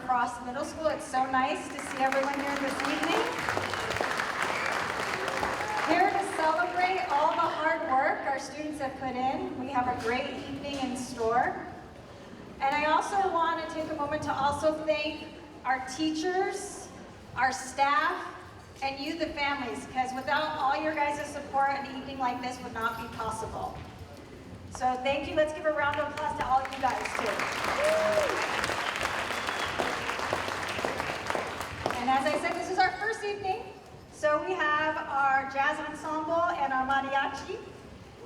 Frost Middle School. It's so nice to see everyone here this evening. Here to celebrate all the hard work our students have put in. We have a great evening in store. And I also want to take a moment to also thank our teachers, our staff, and you, the families, because without all your guys' support, an evening like this would not be possible. So thank you. Let's give a round of applause to all of you guys, too. And as I said, this is our first evening. So we have our jazz ensemble and our mariachi.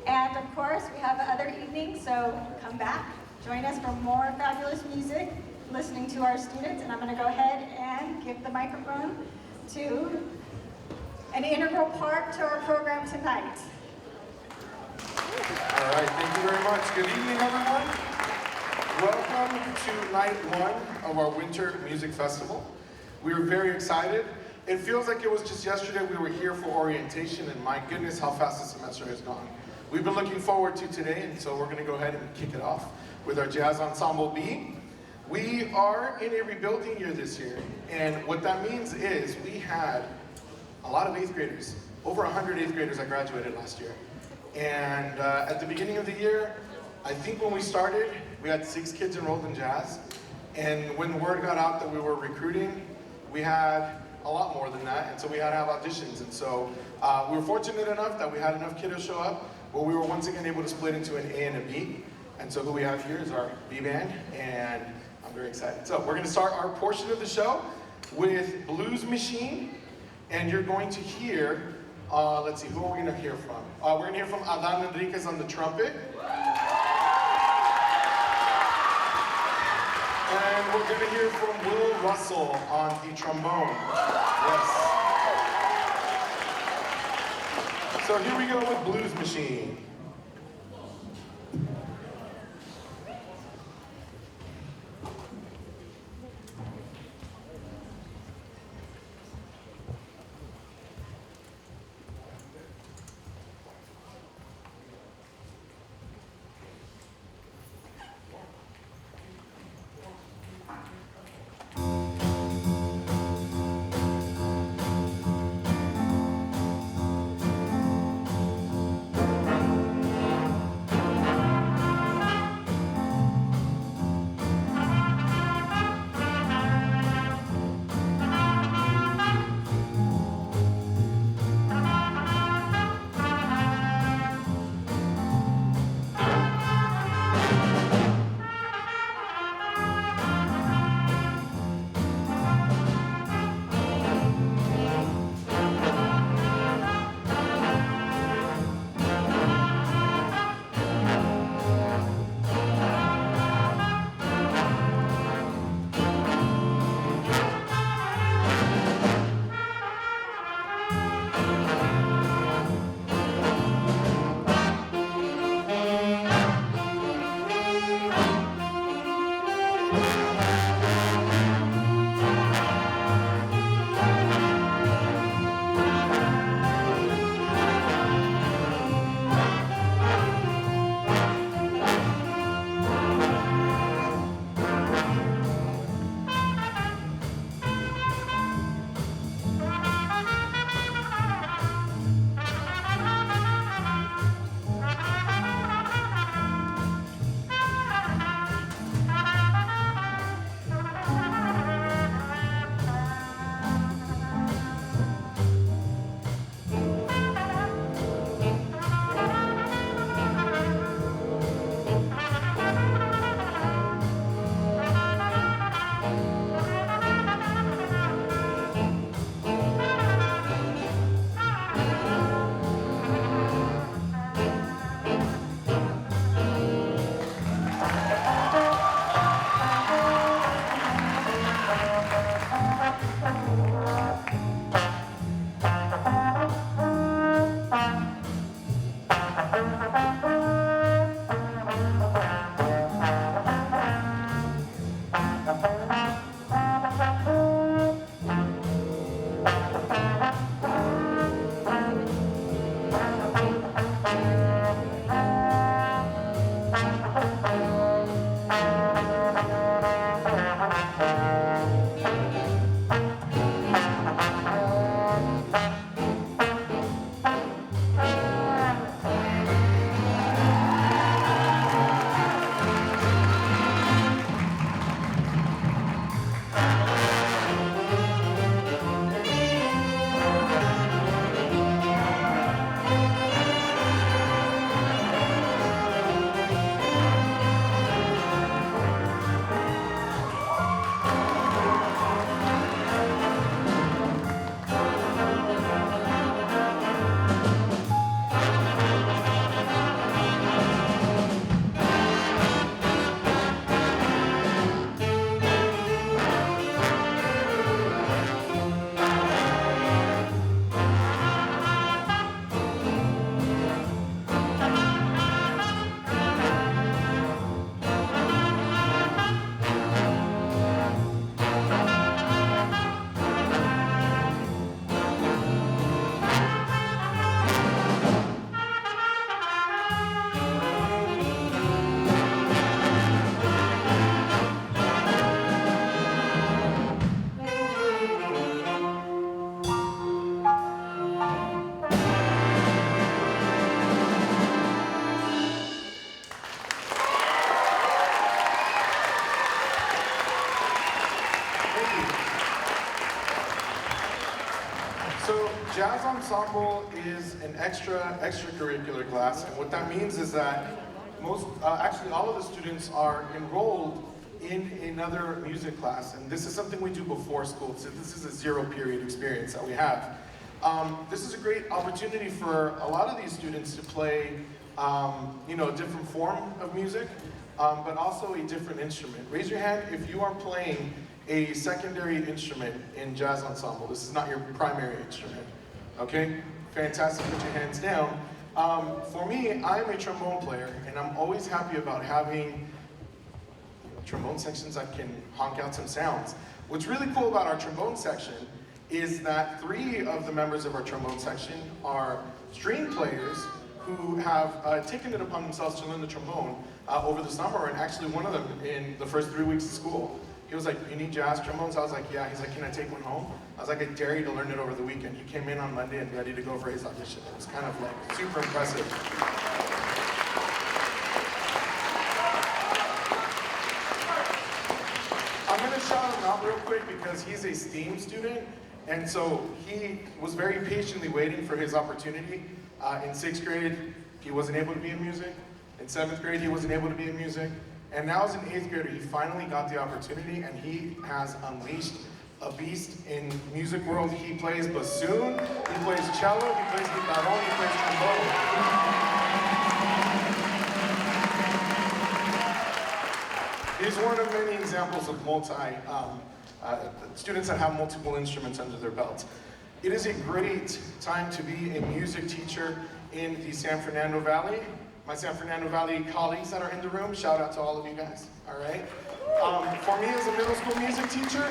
And of course, we have other evenings, so come back. Join us for more fabulous music, listening to our students. And I'm going to go ahead and give the microphone to an integral part to our program tonight. All right, thank you very much. Good evening, everyone. Welcome to night one of our Winter Music Festival. We are very excited. It feels like it was just yesterday we were here for orientation, and my goodness, how fast the semester has gone. We've been looking forward to today, and so we're going to go ahead and kick it off with our Jazz Ensemble B. We are in a rebuilding year this year, and what that means is we had a lot of 8th graders, over 100 8th graders that graduated last year. And at the beginning of the year, I think when we started, we had 6 kids enrolled in jazz. And when the word got out that we were recruiting, we had a lot more than that, and so we had to have auditions. And so we were fortunate enough that we had enough kiddos show up, but we were once again able to split into an A and a B. And so who we have here is our B band, and I'm very excited. So we're going to start our portion of the show with Blues Machine, and you're going to hear, let's see, who are we going to hear from? We're going to hear from Adan Enriquez on the trumpet. And we're going to hear from Will Russell on the trombone. Yes. So here we go with Blues Machine. So jazz ensemble is an extracurricular class, and what that means is that actually all of the students are enrolled in another music class, and this is something we do before school. So this is a zero-period experience that we have. This is a great opportunity for a lot of these students to play, a different form of music, but also a different instrument. Raise your hand if you are playing a secondary instrument in jazz ensemble. This is not your primary instrument, okay? Fantastic, put your hands down. For me, I'm a trombone player, and I'm always happy about having trombone sections that can honk out some sounds. What's really cool about our trombone section is that 3 of the members of our trombone section are string players who have taken it upon themselves to learn the trombone over the summer, and actually one of them in the first 3 weeks of school. He was like, "You need jazz trombones?" I was like, "Yeah." He's like, "Can I take one home?" I was like, "I dare you to learn it over the weekend." He came in on Monday and ready to go for his audition. It was kind of like super impressive. I'm gonna shout him out real quick because he's a STEAM student, and so he was very patiently waiting for his opportunity. In 6th grade, he wasn't able to be in music. In 7th grade, he wasn't able to be in music. And now as an 8th grader, he finally got the opportunity, and he has unleashed a beast in music world. He plays bassoon, he plays cello, he plays guitar, he plays trombone. He's one of many examples of students that have multiple instruments under their belt. It is a great time to be a music teacher in the San Fernando Valley. My San Fernando Valley colleagues that are in the room, shout out to all of you guys, all right? For me as a middle school music teacher,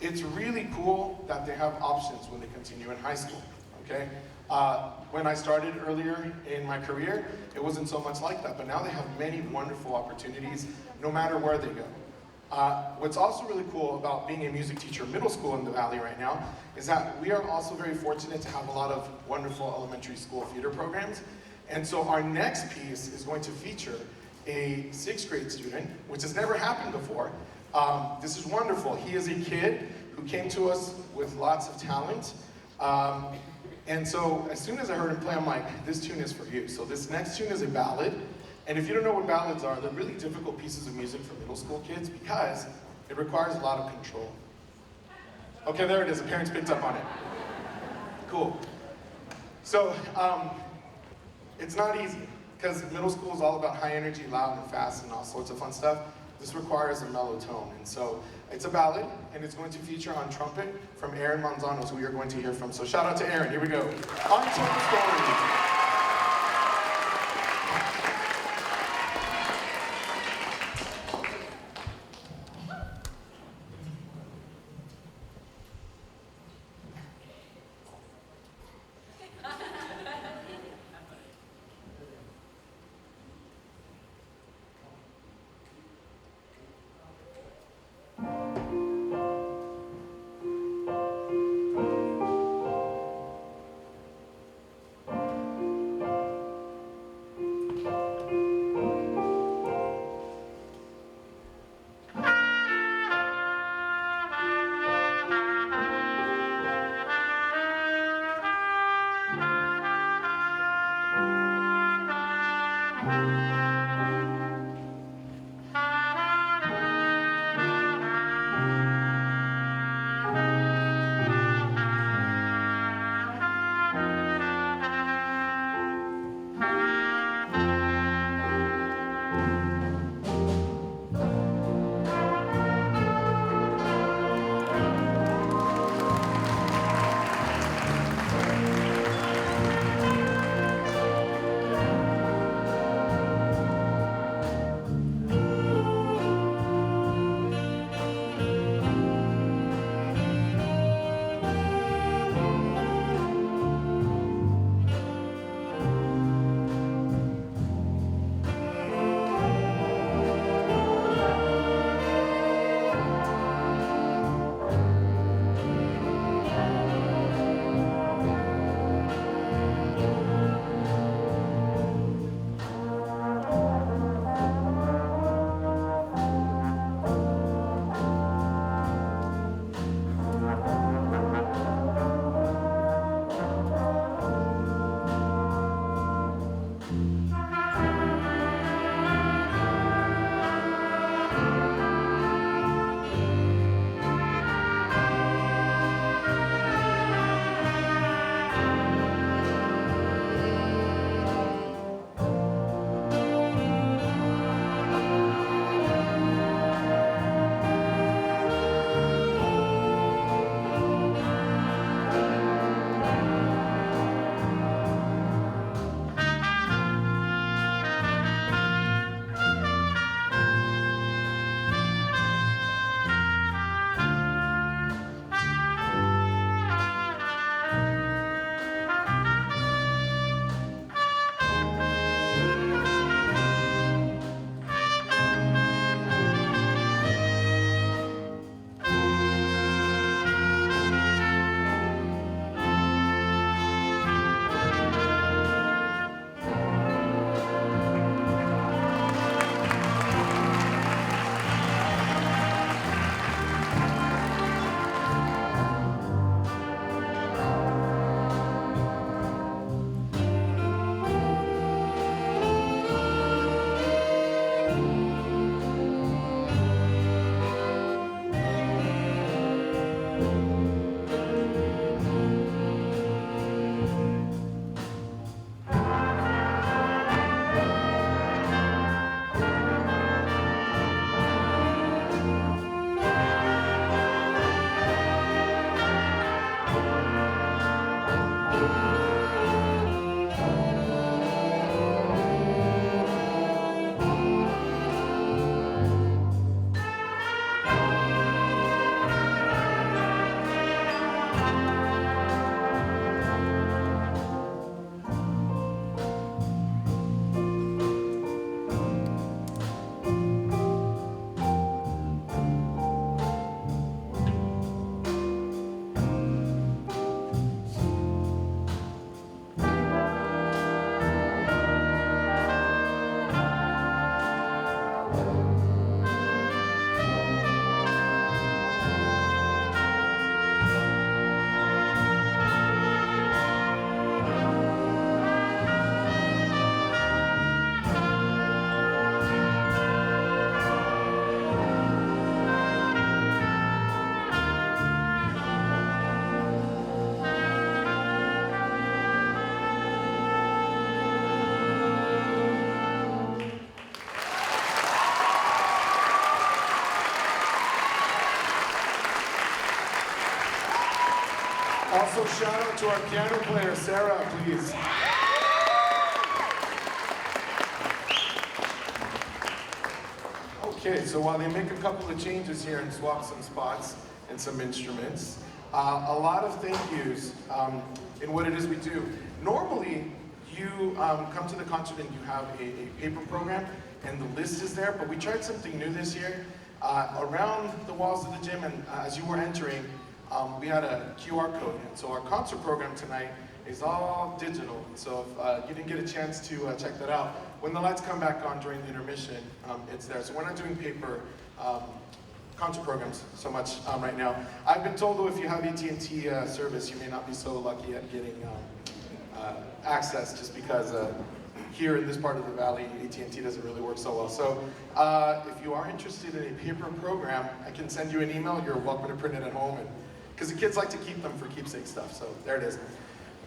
it's really cool that they have options when they continue in high school, okay? When I started earlier in my career, it wasn't so much like that, but now they have many wonderful opportunities no matter where they go. What's also really cool about being a music teacher middle school in the Valley right now is that we are also very fortunate to have a lot of wonderful elementary school theater programs. And so our next piece is going to feature a 6th grade student, which has never happened before. This is wonderful. He is a kid who came to us with lots of talent. And so as soon as I heard him play, I'm like, this tune is for you. So this next tune is a ballad. And if you don't know what ballads are, they're really difficult pieces of music for middle school kids because it requires a lot of control. Okay, there it is. The parents picked up on it. Cool. So, it's not easy, because middle school is all about high energy, loud and fast, and all sorts of fun stuff. This requires a mellow tone, and so it's a ballad, and it's going to feature on trumpet from Aaron Manzano, who we are going to hear from. So shout out to Aaron, here we go. Untold Story. Also, shout out to our piano player, Sarah, please. Okay, so while they make a couple of changes here and swap some spots and some instruments, a lot of thank yous in what it is we do. Normally, you come to the concert and you have a paper program and the list is there, but we tried something new this year. Around the walls of the gym and as you were entering, we had a QR code. And so our concert program tonight is all digital. So if you didn't get a chance to check that out, when the lights come back on during the intermission, it's there. So we're not doing paper concert programs so much right now. I've been told though if you have AT&T service, you may not be so lucky at getting access just because here in this part of the valley, AT&T doesn't really work so well. So if you are interested in a paper program, I can send you an email. You're welcome to print it at home, because the kids like to keep them for keepsake stuff. So there it is.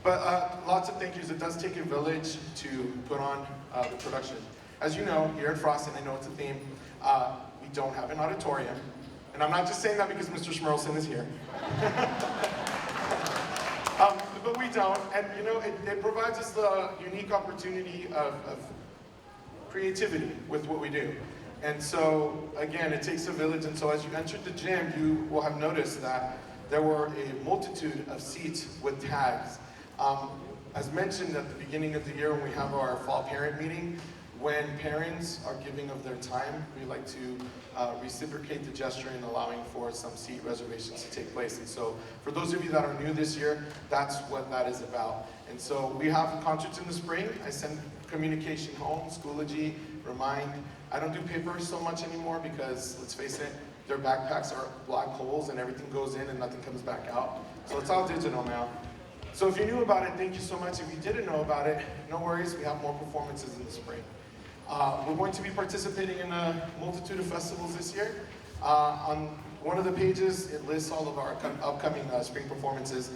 But lots of thank yous. It does take a village to put on the production. As you know, here at Frost, and I know it's a theme, we don't have an auditorium. And I'm not just saying that because Mr. Schmerlson is here. But we don't, and you know, it provides us the unique opportunity of creativity with what we do. And so, again, it takes a village, and so as you entered the gym, you will have noticed that there were a multitude of seats with tags. As mentioned at the beginning of the year when we have our fall parent meeting, when parents are giving of their time, we like to reciprocate the gesture in allowing for some seat reservations to take place. And so for those of you that are new this year, that's what that is about. And so we have concerts in the spring. I send communication home, Schoology, Remind. I don't do paper so much anymore because, let's face it, their backpacks are black holes and everything goes in and nothing comes back out. So it's all digital now. So if you knew about it, thank you so much. If you didn't know about it, no worries, we have more performances in the spring. We're going to be participating in a multitude of festivals this year. On one of the pages, it lists all of our upcoming spring performances.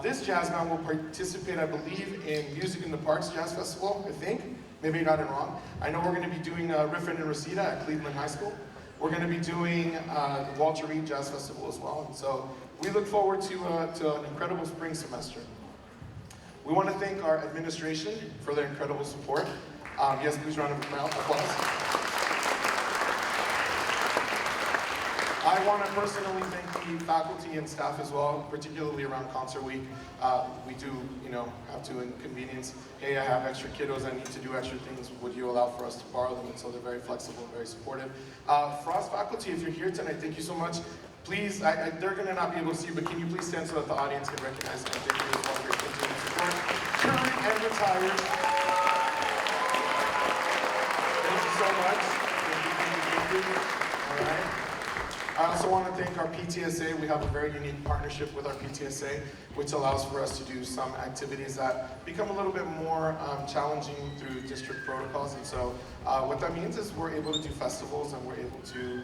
This jazz band will participate, I believe, in Music in the Parks Jazz Festival, I think. Maybe I got it wrong. I know we're going to be doing Riffin' and Reseda at Cleveland High School. We're going to be doing the Walter Reed Jazz Festival as well. And so we look forward to an incredible spring semester. We want to thank our administration for their incredible support. Yes, please round of applause. I want to personally thank the faculty and staff as well, particularly around concert week. We do, have to inconvenience. Hey, I have extra kiddos, I need to do extra things. Would you allow for us to borrow them? And so they're very flexible and very supportive. Frost faculty, if you're here tonight, thank you so much. Please, they're going to not be able to see you, but can you please stand so that the audience can recognize and thank you as well for your continued support. Current and retired. Thank you so much. Thank you. All right. I also want to thank our PTSA. We have a very unique partnership with our PTSA, which allows for us to do some activities that become a little bit more challenging through district protocols. And so what that means is we're able to do festivals and we're able to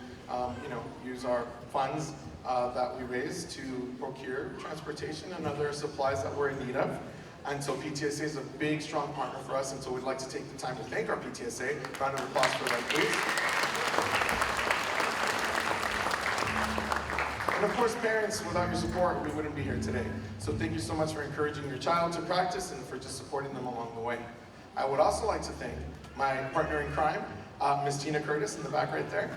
use our funds that we raise to procure transportation and other supplies that we're in need of. And so PTSA is a big, strong partner for us, and so we'd like to take the time to thank our PTSA. Round of applause for them, please. And of course, parents, without your support, we wouldn't be here today. So thank you so much for encouraging your child to practice and for just supporting them along the way. I would also like to thank my partner in crime, Miss Tina Curtis in the back right there.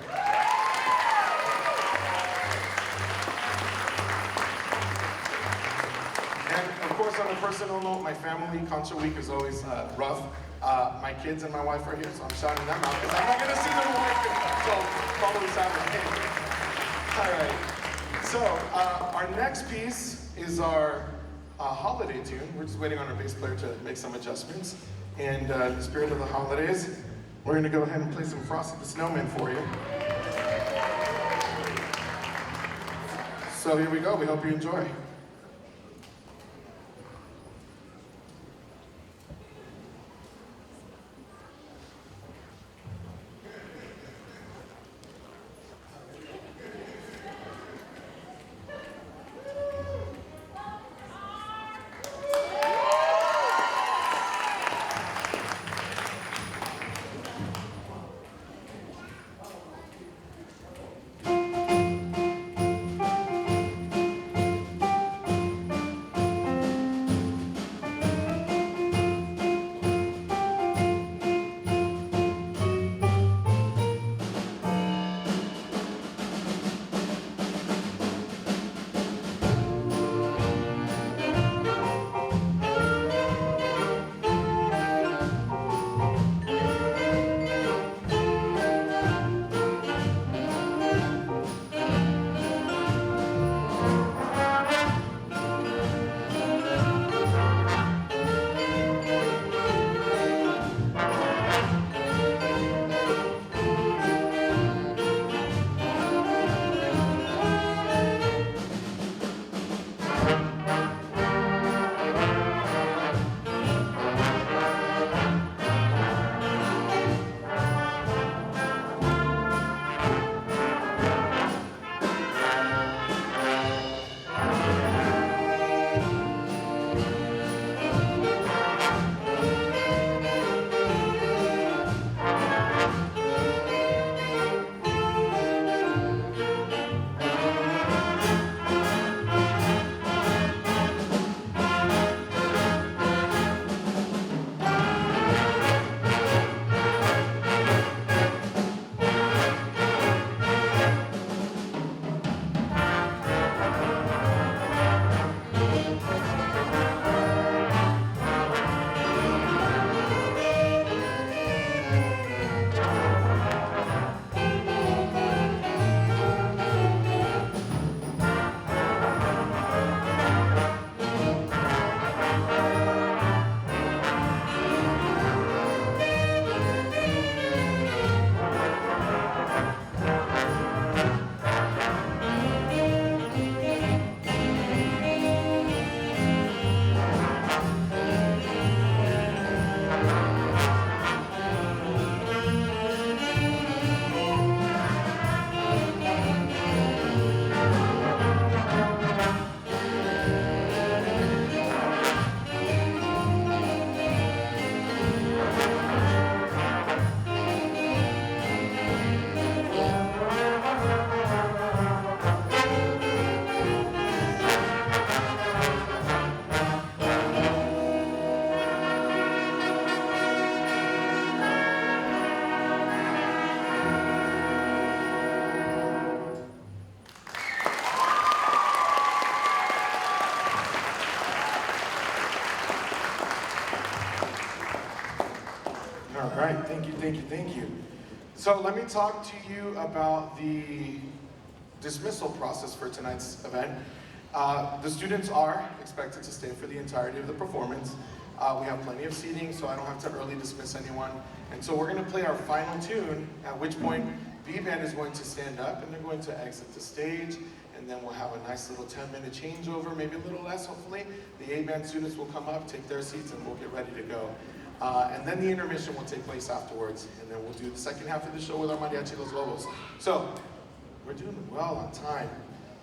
And of course, on a personal note, my family, concert week is always rough. My kids and my wife are here, so I'm shouting them out because I'm not going to see them away until probably Saturday. All right. So our next piece is our holiday tune. We're just waiting on our bass player to make some adjustments. And in the spirit of the holidays, we're going to go ahead and play some Frosty the Snowman for you. So here we go. We hope you enjoy. right, thank you, thank you, thank you. So let me talk to you about the dismissal process for tonight's event. The students are expected to stay for the entirety of the performance. We have plenty of seating, so I don't have to early dismiss anyone. And so we're gonna play our final tune, at which point B-Band is going to stand up and they're going to exit the stage, and then we'll have a nice little 10-minute changeover, maybe a little less hopefully. The A-Band students will come up, take their seats, and we'll get ready to go. And then the intermission will take place afterwards, and then we'll do the second half of the show with our Mariachi Los Lobos. So, we're doing well on time.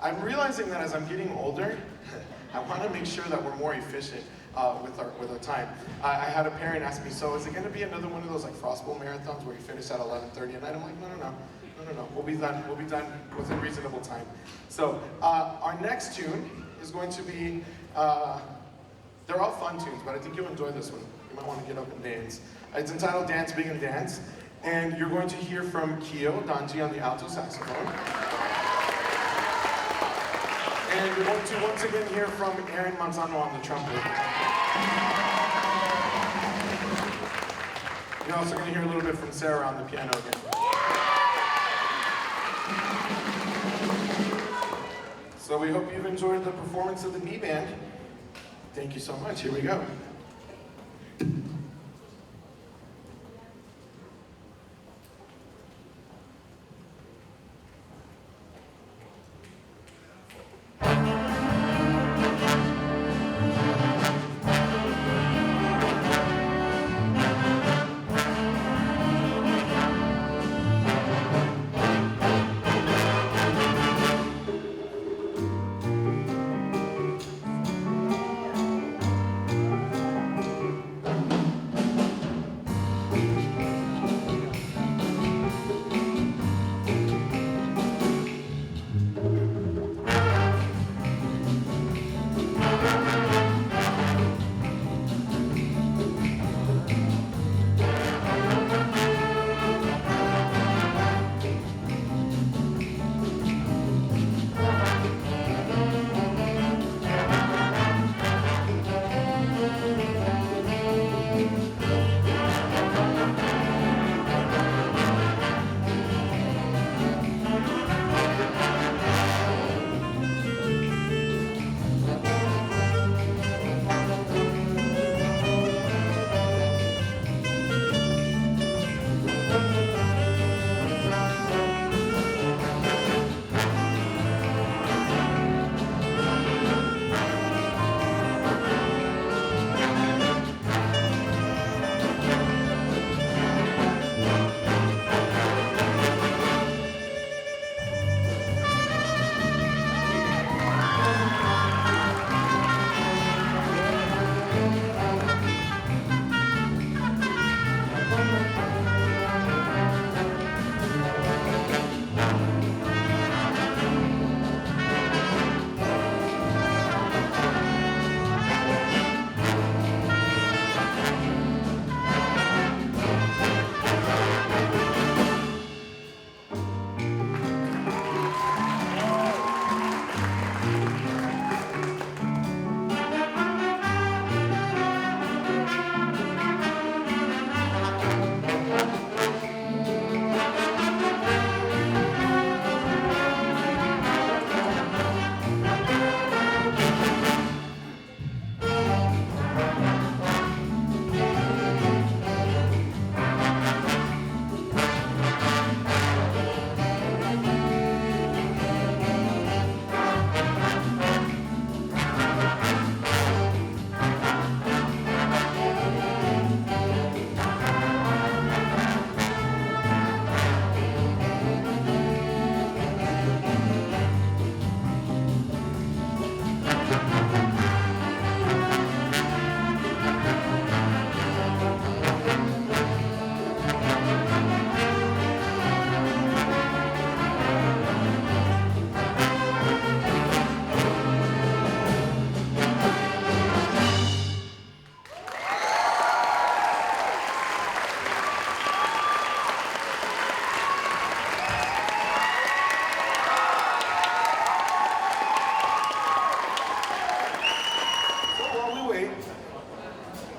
I'm realizing that as I'm getting older, I want to make sure that we're more efficient with our time. I had a parent ask me, so is it going to be another one of those like Frost Bowl marathons where you finish at 11:30 at night? I'm like, no. We'll be done within reasonable time. So our next tune is going to be, they're all fun tunes, but I think you'll enjoy this one. You might want to get up and dance. It's entitled Dance Big and Dance, and you're going to hear from Kyo Danji on the alto saxophone. And you're going to once again hear from Aaron Manzano on the trumpet. You're also going to hear a little bit from Sarah on the piano again. So we hope you've enjoyed the performance of the B-Band. Thank you so much. Here we go.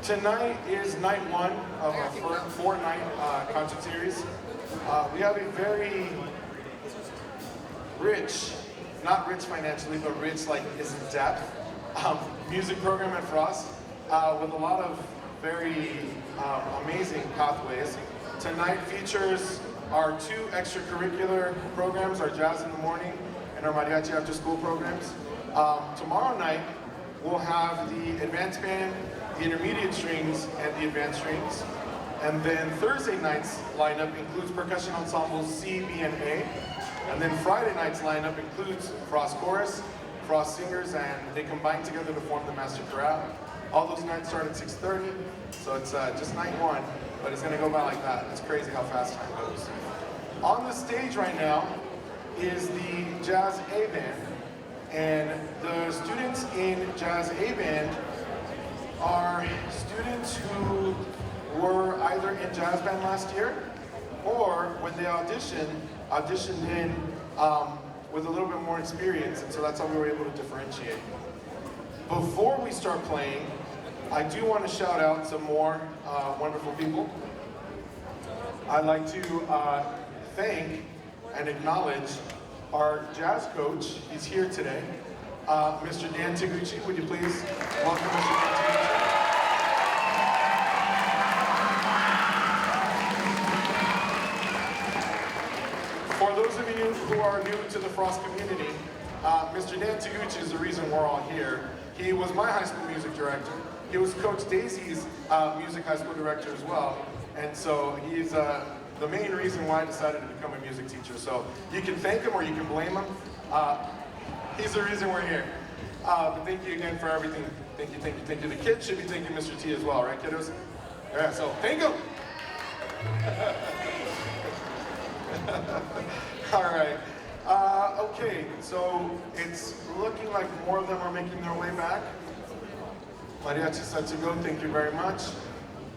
Tonight is night one of our four-night concert series. We have a very rich, not rich financially, but rich like is in depth, music program at Frost with a lot of very amazing pathways. Tonight features our two extracurricular programs, our jazz in the morning and our mariachi after school programs. Tomorrow night, we'll have the advanced band, the intermediate strings, and the advanced strings. And then Thursday night's lineup includes percussion ensembles C, B, and A. And then Friday night's lineup includes Frost Chorus, Frost Singers, and they combine together to form the Master Chorale. All those nights start at 6:30, so it's just night one, but it's gonna go by like that. It's crazy how fast time goes. On the stage right now is the Jazz A Band, and the students in Jazz A Band are students who were either in jazz band last year, or when they auditioned in with a little bit more experience, and so that's how we were able to differentiate. Before we start playing, I do want to shout out some more wonderful people. I'd like to thank and acknowledge our jazz coach. He's here today. Mr. Dan Taguchi, would you please welcome Mr. Dan Taguchi? For those of you who are new to the Frost community, Mr. Dan Taguchi is the reason we're all here. He was my high school music director. He was Coach Daisy's music high school director as well. And so he's the main reason why I decided to become a music teacher. So you can thank him or you can blame him. He's the reason we're here. But thank you again for everything. Thank you, thank you, thank you. The kids should be thanking Mr. T as well, right, kiddos? Yeah, so thank you. All right. Okay, so it's looking like more of them are making their way back. Mariachi set to go, thank you very much.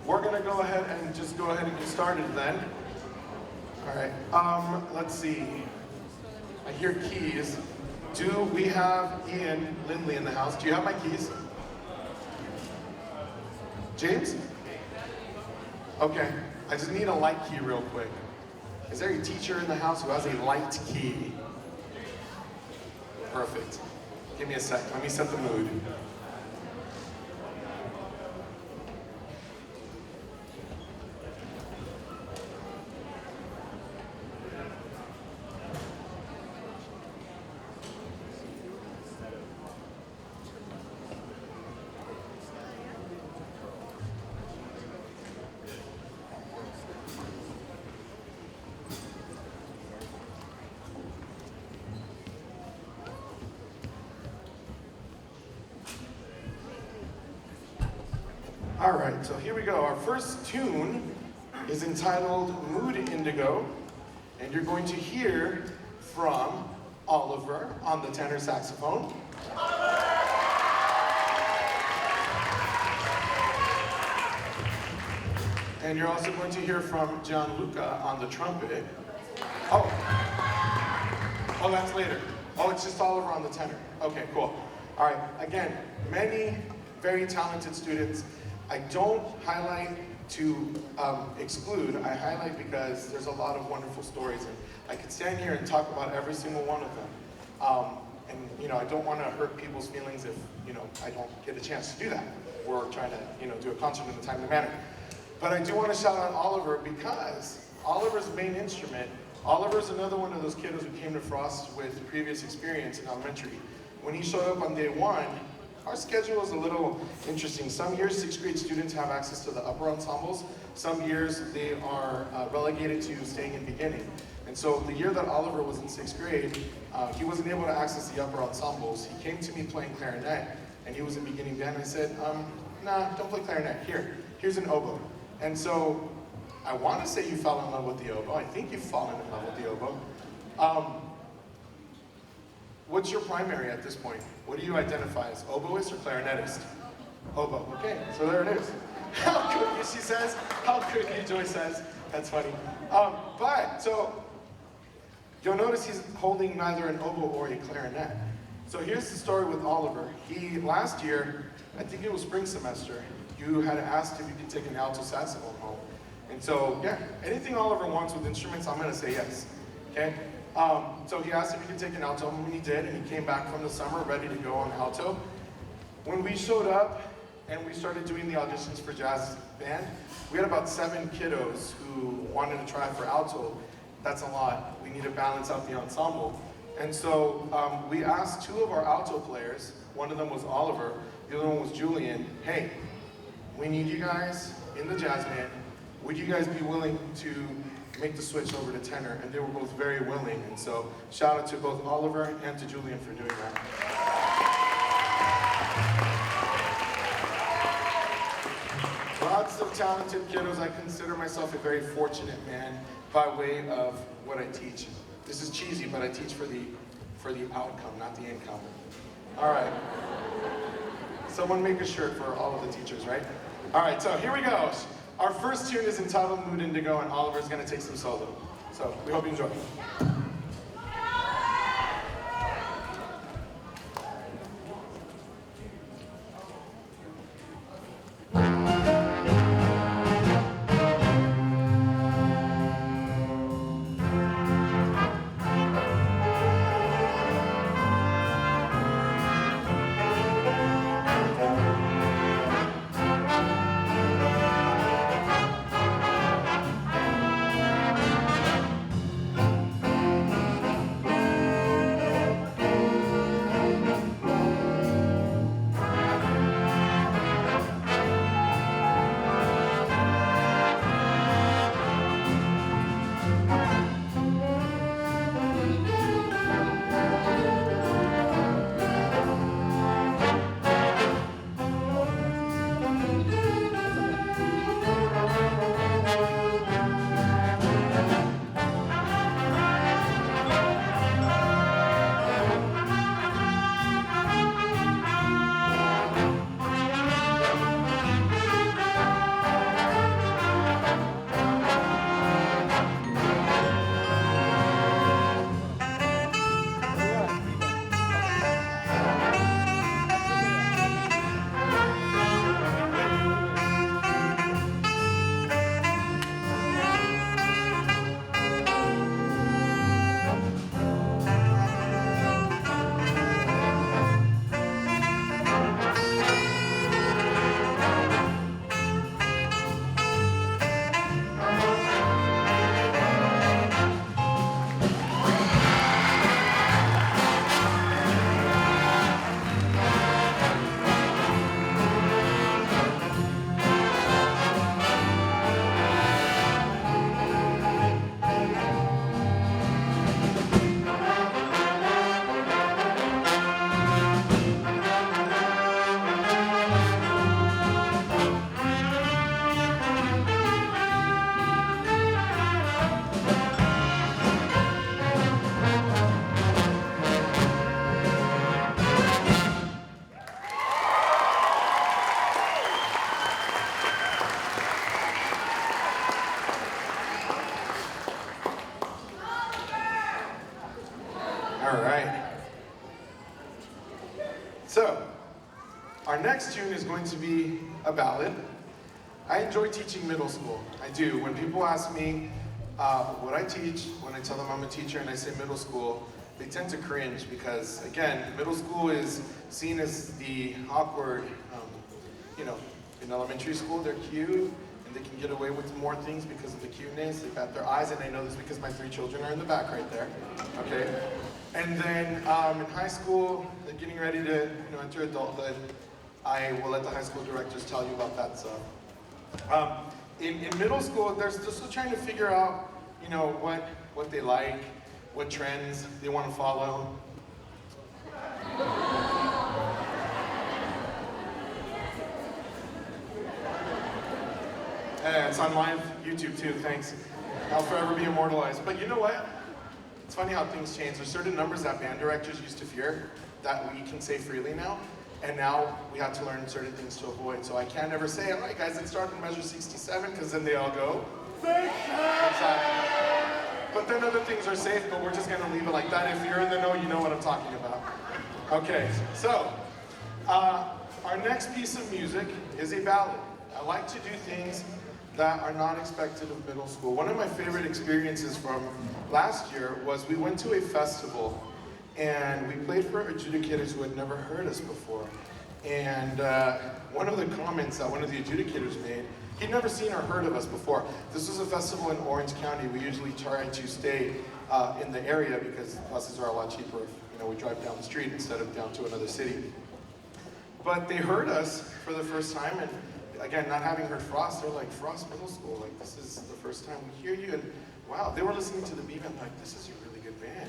We're gonna go ahead and just go ahead and get started then. All right, let's see. I hear keys. Do we have Ian Lindley in the house? Do you have my keys? James? Okay, I just need a light key real quick. Is there a teacher in the house who has a light key? Perfect. Give me a sec, let me set the mood. All right, so here we go. Our first tune is entitled Mood Indigo, and you're going to hear from Oliver on the tenor saxophone. And you're also going to hear from Gianluca on the trumpet. Oh, that's later. Oh, it's just Oliver on the tenor. Okay, cool. All right, again, many very talented students. I don't highlight to exclude, I highlight because there's a lot of wonderful stories, and I could stand here and talk about every single one of them. And I don't want to hurt people's feelings if I don't get a chance to do that. We're trying to do a concert in a timely manner. But I do want to shout out Oliver because Oliver's main instrument, Oliver's another one of those kiddos who came to Frost with previous experience in elementary. When he showed up on day one, our schedule is a little interesting. Some years, 6th grade students have access to the upper ensembles. Some years, they are relegated to staying in beginning. And so the year that Oliver was in 6th grade, he wasn't able to access the upper ensembles. He came to me playing clarinet, and he was in beginning band. I said, nah, don't play clarinet. Here's an oboe. And so I want to say you fell in love with the oboe. I think you've fallen in love with the oboe. What's your primary at this point? What do you identify as, oboist or clarinetist? Oboe, okay, so there it is. How could you, she says. How could you, Joy says. That's funny. So you'll notice he's holding neither an oboe or a clarinet. So here's the story with Oliver. Last year, I think it was spring semester, you had asked if you could take an alto saxophone home. And so, yeah, anything Oliver wants with instruments, I'm gonna say yes, okay? So he asked if he could take an alto home, and he did, and he came back from the summer ready to go on alto. When we showed up and we started doing the auditions for jazz band, we had about 7 kiddos who wanted to try for alto. That's a lot. We need to balance out the ensemble. And so we asked 2 of our alto players, one of them was Oliver, the other one was Julian, hey, we need you guys in the jazz band. Would you guys be willing to make the switch over to tenor? And they were both very willing. And so shout out to both Oliver and to Julian for doing that. Lots of talented kiddos. I consider myself a very fortunate man by way of what I teach. This is cheesy, but I teach for the outcome, not the income. All right. Someone make a shirt for all of the teachers, right? All right, so here we go. Our first tune is entitled Mood Indigo, and Oliver's gonna take some solo. So we hope you enjoy. All right. So, our next tune is going to be a ballad. I enjoy teaching middle school. I do. When people ask me what I teach, when I tell them I'm a teacher and I say middle school, they tend to cringe because, again, middle school is seen as the awkward, in elementary school they're cute and they can get away with more things because of the cuteness. They bat their eyes, and I know this because my 3 children are in the back right there, okay? And then in high school, they're getting ready to enter adulthood. I will let the high school directors tell you about that stuff. In middle school, they're still trying to figure out, what they like, what trends they want to follow. It's on live YouTube too, thanks. I'll forever be immortalized. But you know what? It's funny how things change. There's certain numbers that band directors used to fear that we can say freely now. And now we have to learn certain things to avoid. So I can't ever say, all right guys, let's start in measure 67, because then they all go, but then other things are safe, but we're just gonna leave it like that. If you're in the know, you know what I'm talking about. Okay, so our next piece of music is a ballad. I like to do things that are not expected of middle school. One of my favorite experiences from last year was we went to a festival and we played for adjudicators who had never heard us before. And one of the comments that one of the adjudicators made, he'd never seen or heard of us before. This was a festival in Orange County. We usually try to stay in the area because buses are a lot cheaper if we drive down the street instead of down to another city. But they heard us for the first time, and again, not having heard Frost, they're like, Frost Middle School, like this is the first time we hear you, and wow, they were listening to the B-Band, like this is a really good band.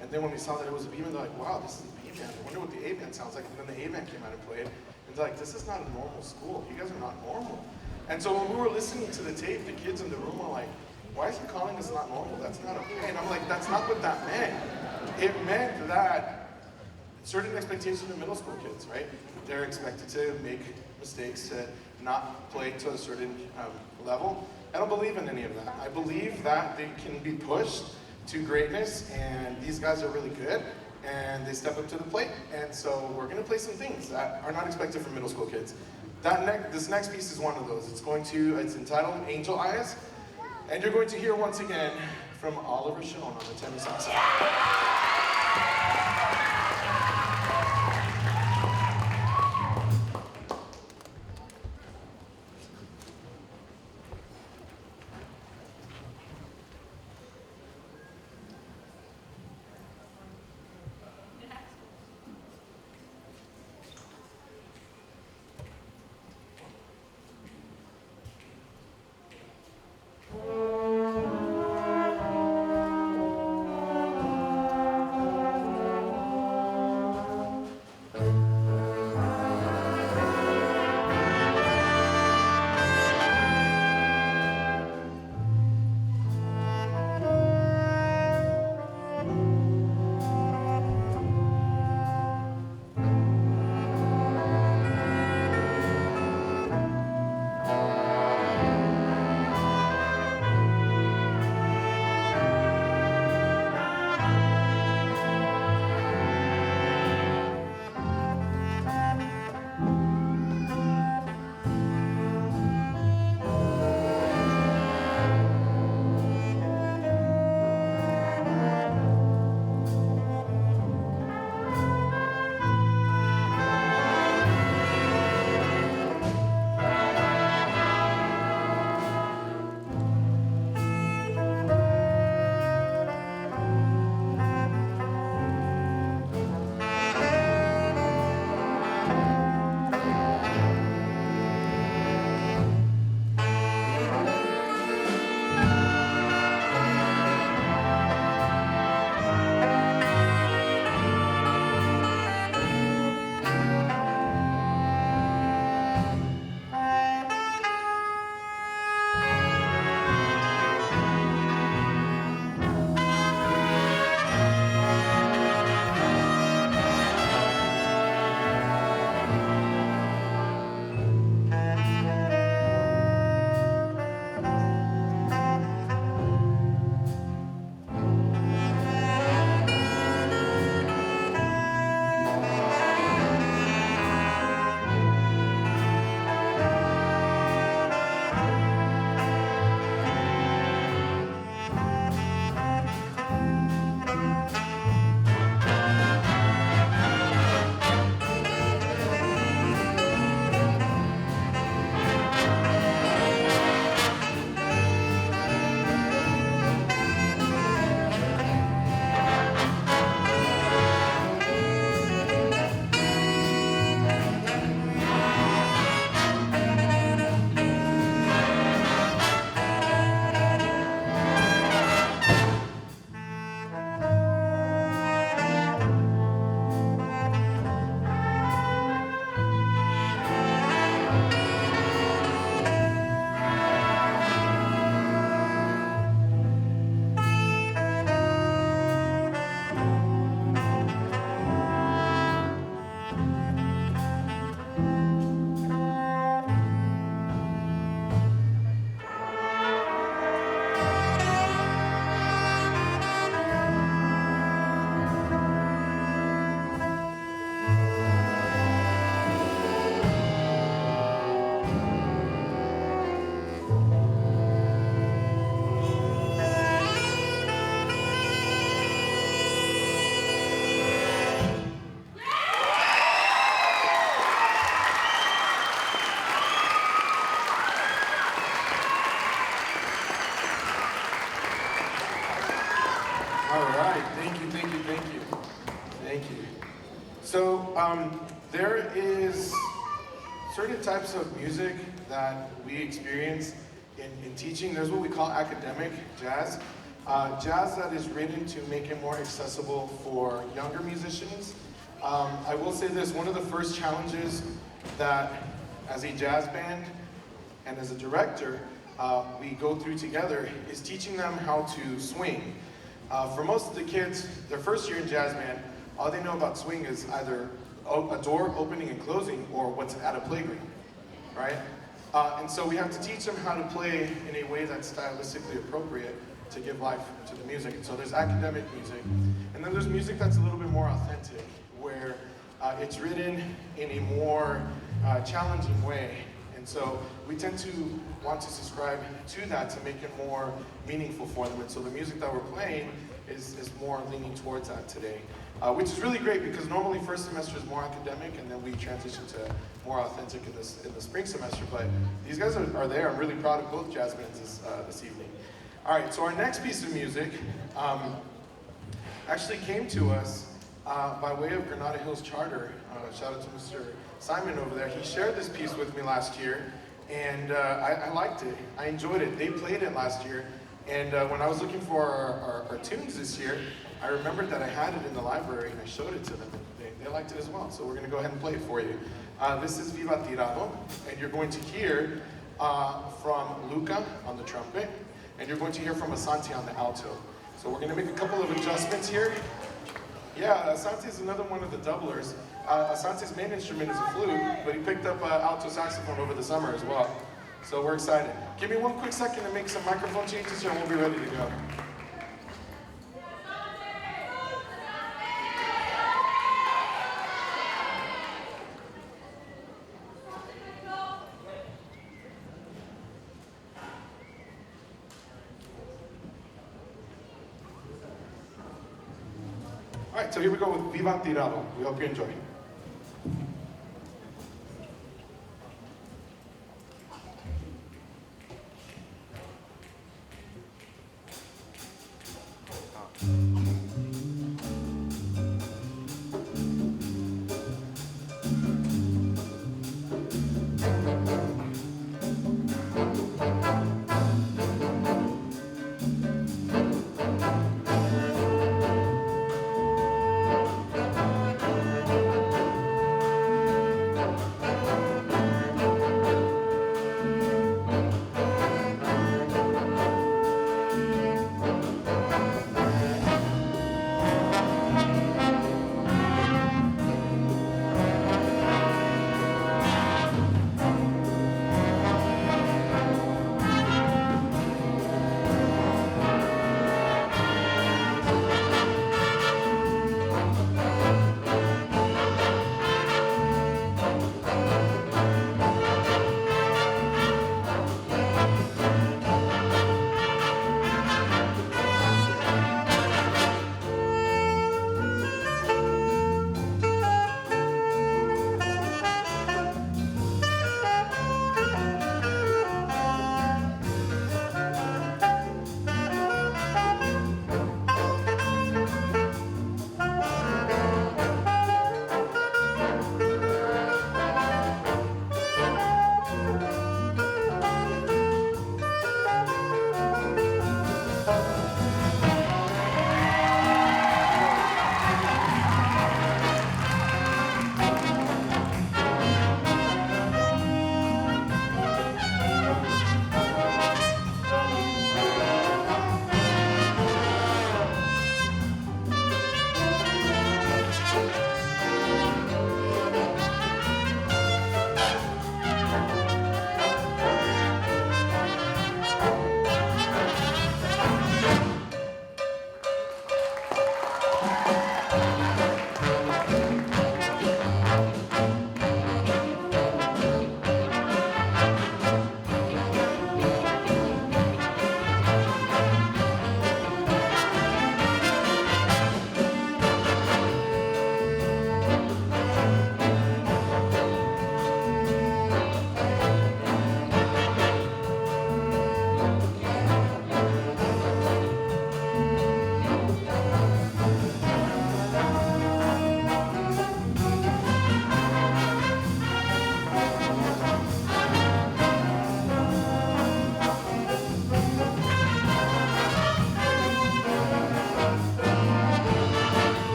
And then when we saw that it was a B-Band, they're like, wow, this is the B-Band, I wonder what the A-Band sounds like, and then the A-Band came out and played, and they're like, this is not a normal school, you guys are not normal. And so when we were listening to the tape, the kids in the room were like, why is he calling us not normal? That's not okay. And I'm like, that's not what that meant. It meant that certain expectations of middle school kids, right? They're expected to make mistakes, to not play to a certain level. I don't believe in any of that. I believe that they can be pushed to greatness, and these guys are really good, and they step up to the plate. And so we're gonna play some things that are not expected from middle school kids. This next piece is one of those. It's entitled Angel Eyes, and you're going to hear once again from Oliver Schoen on the tenor saxophone. So there is certain types of music that we experience in teaching. There's what we call academic jazz. Jazz that is written to make it more accessible for younger musicians. I will say this, one of the first challenges that as a jazz band and as a director we go through together is teaching them how to swing. For most of the kids, their first year in jazz band, all they know about swing is either a door opening and closing or what's at a playground, right? And so we have to teach them how to play in a way that's stylistically appropriate to give life to the music. And so there's academic music, and then there's music that's a little bit more authentic, where it's written in a more challenging way. And so we tend to want to subscribe to that to make it more meaningful for them. And so the music that we're playing is more leaning towards that today. Which is really great because normally first semester is more academic and then we transition to more authentic in the spring semester. But these guys are there. I'm really proud of both jazz bands this evening. All right, so our next piece of music actually came to us by way of Granada Hills Charter. Shout out to Mr. Simon over there. He shared this piece with me last year, and I liked it. I enjoyed it. They played it last year, and when I was looking for our tunes this year, I remembered that I had it in the library, and I showed it to them, and they liked it as well. So we're going to go ahead and play it for you. This is Viva Tirado, and you're going to hear from Luca on the trumpet, and you're going to hear from Asante on the alto. So we're going to make a couple of adjustments here. Yeah, Asante is another one of the doublers. Asante's main instrument is a flute, but he picked up alto saxophone over the summer as well. So we're excited. Give me one quick second to make some microphone changes here, and we'll be ready to go. All right, so here we go with Viva Tirado. We hope you enjoy.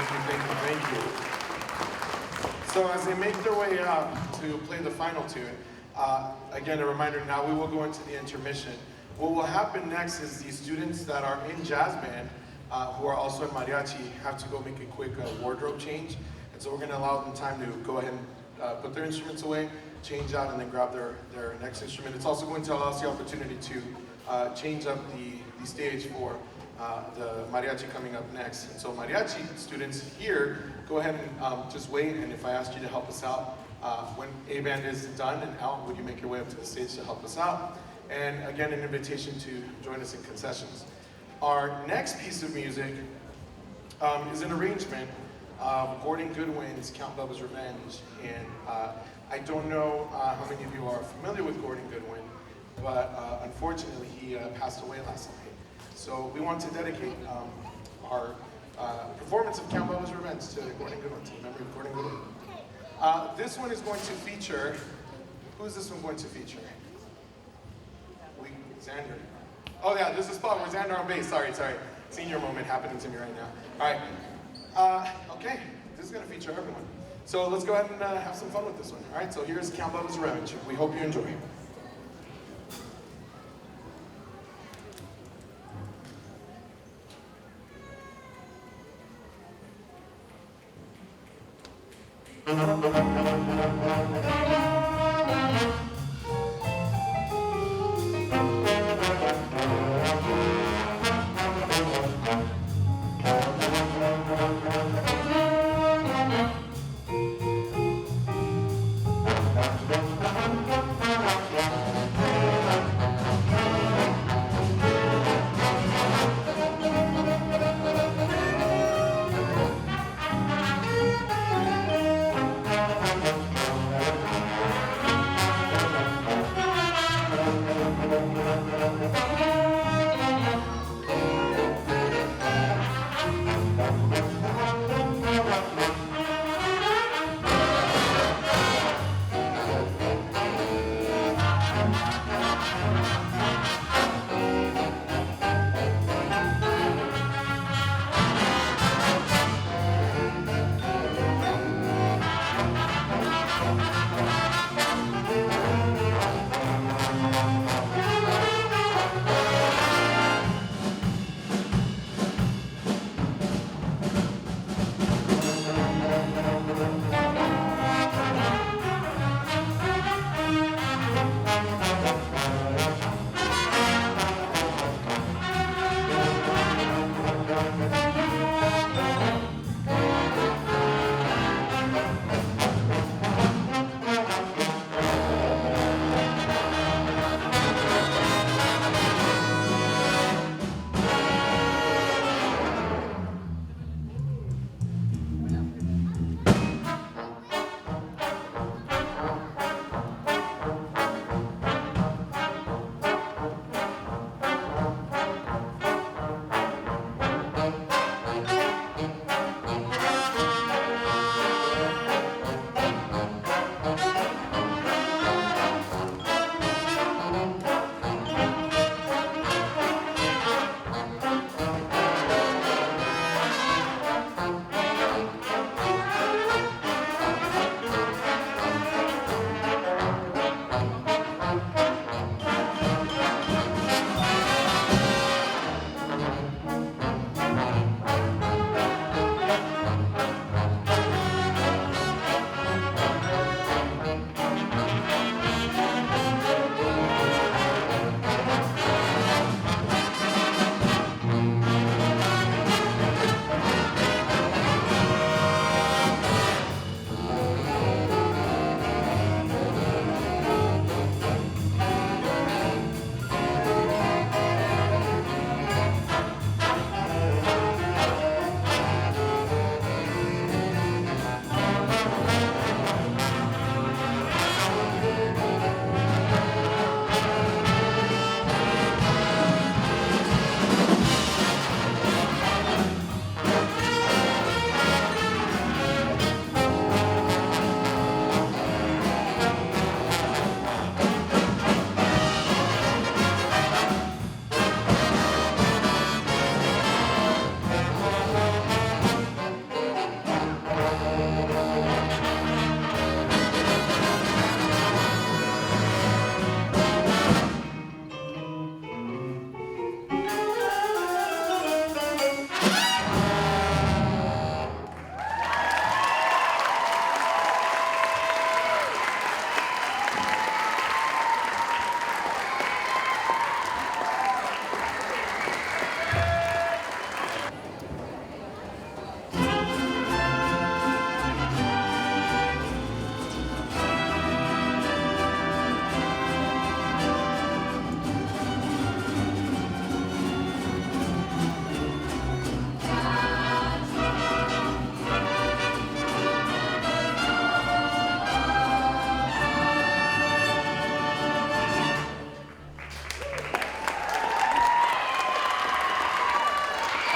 Thank you. So as they make their way up to play the final tune, again, a reminder, now we will go into the intermission. What will happen next is the students that are in jazz band, who are also in mariachi, have to go make a quick wardrobe change. And so we're gonna allow them time to go ahead and put their instruments away, change out, and then grab their next instrument. It's also going to allow us the opportunity to change up the stage for the mariachi coming up next. And so mariachi students here, go ahead and just wait, and if I asked you to help us out, when A-band is done and out, would you make your way up to the stage to help us out? And again, an invitation to join us in concessions. Our next piece of music is an arrangement of Gordon Goodwin's Count Bubba's Revenge. And I don't know how many of you are familiar with Gordon Goodwin, but unfortunately he passed away last night. So we want to dedicate our performance of Count Bubba's Revenge to Gordon Goodwin, to the memory of Gordon Goodwin. This one is going to feature, who's this one going to feature? Xander. Oh yeah, this is the spot where Xander on bass, sorry. Senior moment happening to me right now. All right, okay, this is gonna feature everyone. So let's go ahead and have some fun with this one. All right, so here's Count Bubba's Revenge. We hope you enjoy.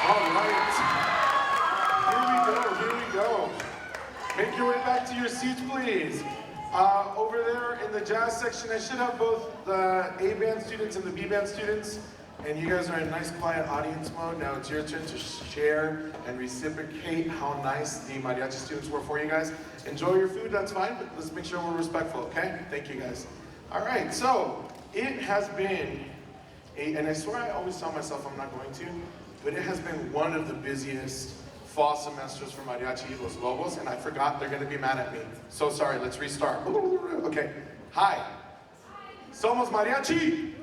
All right. Here we go. Make your way back to your seats, please. Over there in the jazz section, I should have both the A band students and the B band students. And you guys are in nice quiet audience mode. Now it's your turn to share and reciprocate how nice the mariachi students were for you guys. Enjoy your food, that's fine, but let's make sure we're respectful, okay? Thank you guys. All right, so it has been, and I swear I always tell myself I'm not going to, but it has been one of the busiest fall semesters for Mariachi Los Lobos, and I forgot they're gonna be mad at me. So sorry, let's restart. Okay, hi. Somos Mariachi.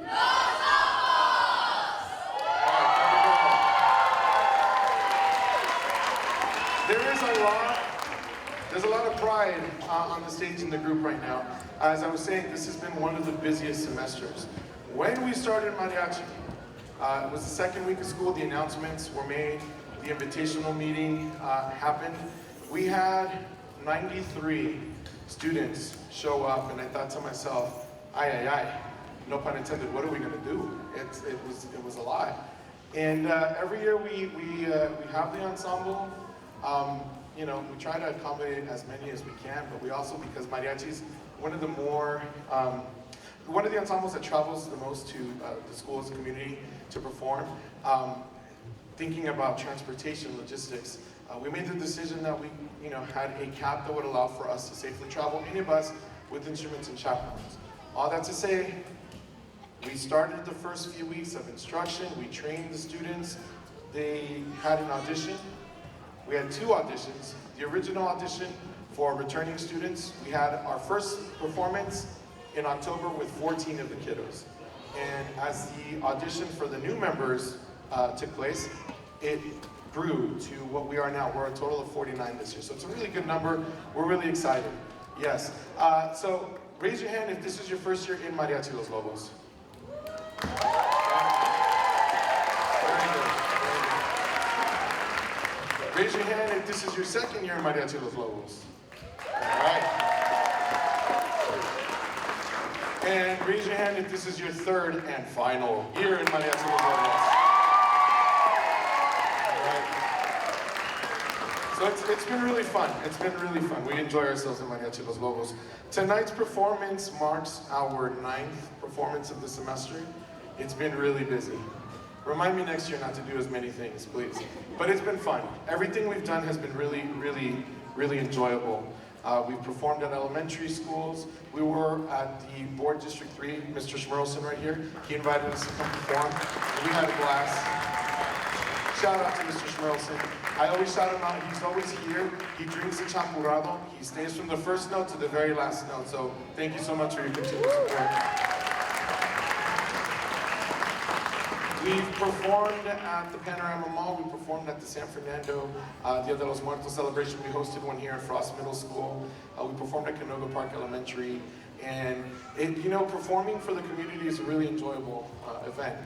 There's a lot of pride on the stage in the group right now. As I was saying, this has been one of the busiest semesters. When we started mariachi, it was the second week of school, the announcements were made, the invitational meeting happened. We had 93 students show up, and I thought to myself, no pun intended, what are we gonna do? It was a lot. And every year we have the ensemble. You know, we try to accommodate as many as we can, but we also, because mariachi is one of the ensembles that travels the most to the schools community to perform. Thinking about transportation, logistics, we made the decision that we, had a cap that would allow for us to safely travel in a bus with instruments and chaperones. All that to say, we started the first few weeks of instruction. We trained the students. They had an audition. We had 2 auditions. The original audition for returning students, we had our first performance in October with 14 of the kiddos. And as the audition for the new members took place, it grew to what we are now. We're a total of 49 this year. So it's a really good number. We're really excited. Yes. So raise your hand if this is your first year in Mariachi Los Lobos. Raise your hand if this is your second year in Mariachi Los Lobos. All right. And raise your hand if this is your third and final year in Mariachi Los Lobos. All right. So it's been really fun. It's been really fun. We enjoy ourselves in Mariachi Los Lobos. Tonight's performance marks our 9th performance of the semester. It's been really busy. Remind me next year not to do as many things, please. But it's been fun. Everything we've done has been really enjoyable. We've performed at elementary schools. We were at the Board District 3, Mr. Schmerlson right here. He invited us to come perform. We had a blast. Shout out to Mr. Schmerlson. I always shout him out. He's always here. He drinks the champurrado. He stays from the first note to the very last note. So thank you so much for your continued support. We've performed at the Panorama Mall. We performed at the San Fernando Dia de los Muertos celebration. We hosted one here at Frost Middle School. We performed at Canoga Park Elementary. And performing for the community is a really enjoyable event.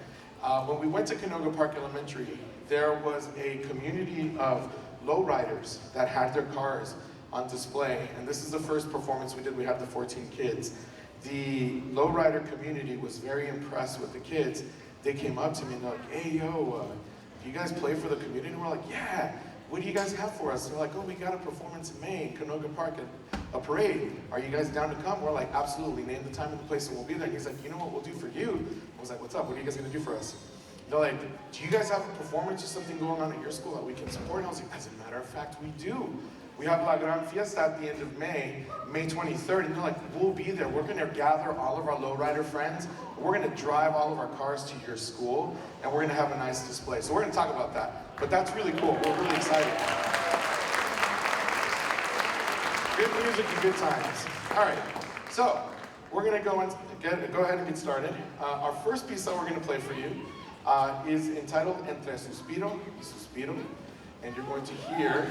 When we went to Canoga Park Elementary, there was a community of lowriders that had their cars on display. And this is the first performance we did. We had the 14 kids. The lowrider community was very impressed with the kids. They came up to me and they're like, hey, yo, do you guys play for the community? And we're like, yeah, what do you guys have for us? And they're like, oh, we got a performance in May in Canoga Park, a parade. Are you guys down to come? We're like, absolutely, name the time and the place and we'll be there. And he's like, you know what we'll do for you? I was like, what's up? What are you guys gonna do for us? They're like, do you guys have a performance or something going on at your school that we can support? And I was like, as a matter of fact, we do. We have La Gran Fiesta at the end of May, May 23rd, and they're like, we'll be there. We're gonna gather all of our lowrider friends. We're gonna drive all of our cars to your school, and we're gonna have a nice display. So we're gonna talk about that. But that's really cool. We're really excited. Good music and good times. All right, so we're gonna go ahead and get started. Our first piece that we're gonna play for you is entitled Entre, Suspiro y Suspiro, and you're going to hear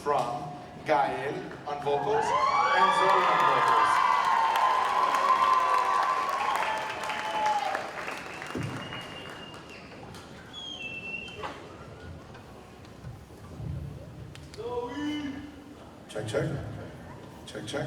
from Gael on vocals and Zoe on vocals. Check, check. Check, check.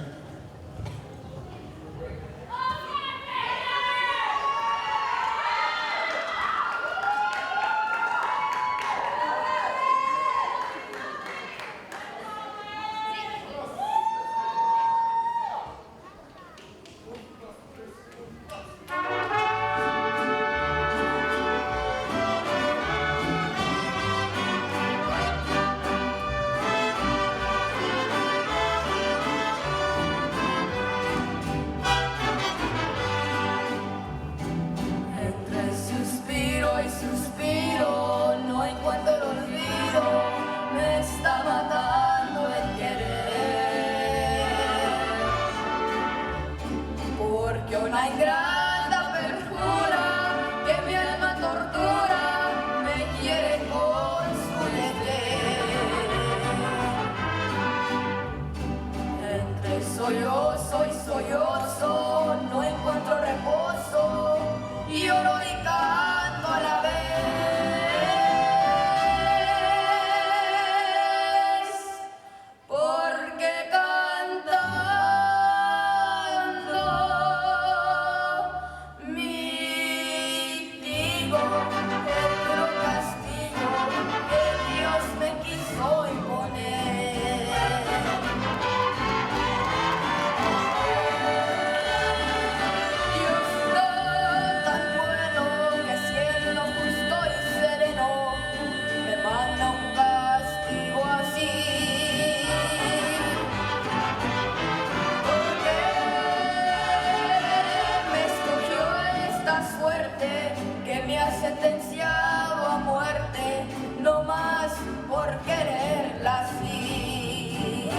sollozo y sollozo, no encuentro reposo, lloro y canto a la vez, porque cantando mitigo el duro castigo que Dios me quiso imponer. Dios tan bueno que siendo justo y sereno me manda un castigo así. Porque me escogió esta suerte que me ha sentenciado a muerte, no más por quererla así.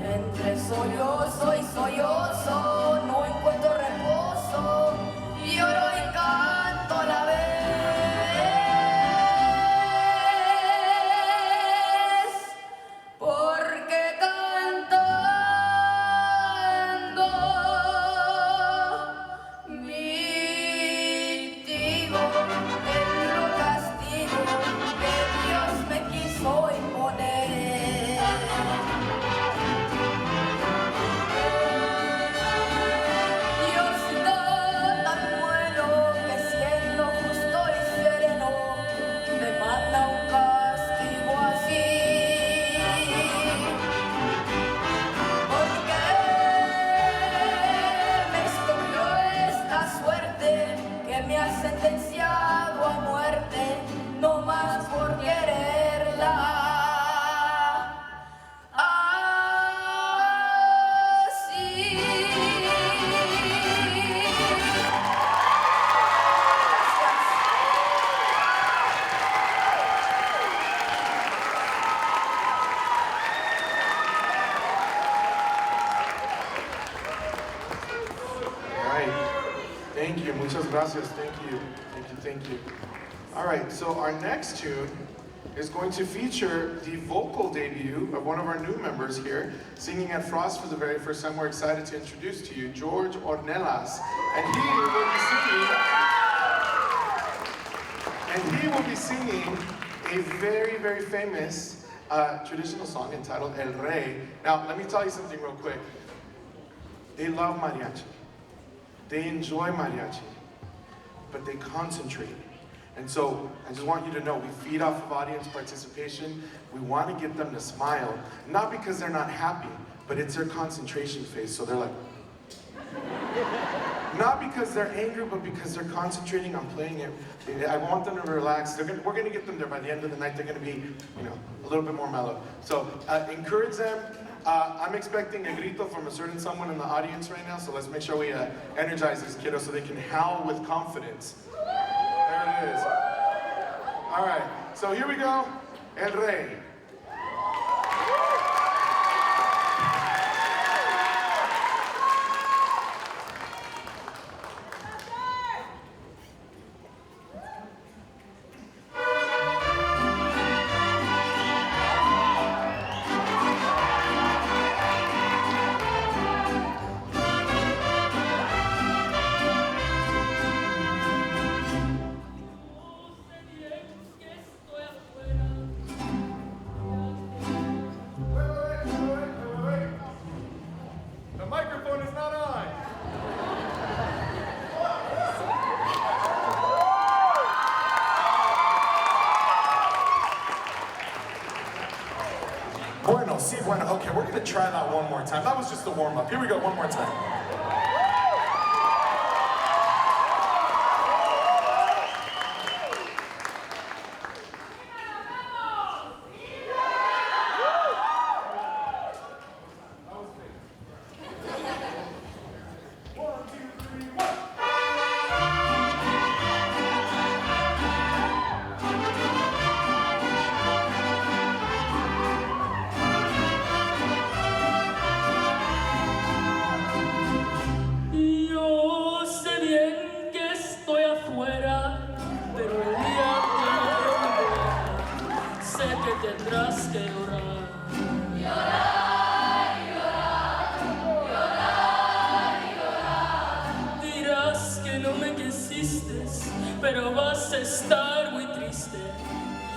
Entre sollozo y sollozo, no encuentro reposo, lloro y canto a la vez, porque cantando mitigo el duro castigo que Dios me quiso imponer. Dios tan bueno que siendo justo y sereno me manda un castigo así. Porque me escogió esta suerte que me ha sentenciado a muerte, no más por quererla así. All right. Thank you. Muchas gracias. Thank you. Thank you. Thank you. All right. So our next tune is going to feature the vocal debut of one of our new members here, singing at Frost for the very first time. We're excited to introduce to you George Ornelas, and he will be singing a very, very famous traditional song entitled El Rey. Now, let me tell you something real quick. They love mariachi. They enjoy mariachi, but they concentrate. And so I just want you to know, we feed off of audience participation. We want to get them to smile, not because they're not happy, but it's their concentration phase. So they're like, not because they're angry, but because they're concentrating on playing it. I want them to relax. We're going to get them there by the end of the night. They're going to be, a little bit more mellow. So encourage them. I'm expecting a grito from a certain someone in the audience right now. So let's make sure we energize these kiddos so they can howl with confidence. There it is. All right. So here we go. El Rey. The microphone is not on. Bueno, sí, bueno. Okay, we're going to try that one more time. That was just the warm-up. Here we go, one more time. sé que tendrás que llorar. Dirás que no me quisiste, pero vas a estar muy triste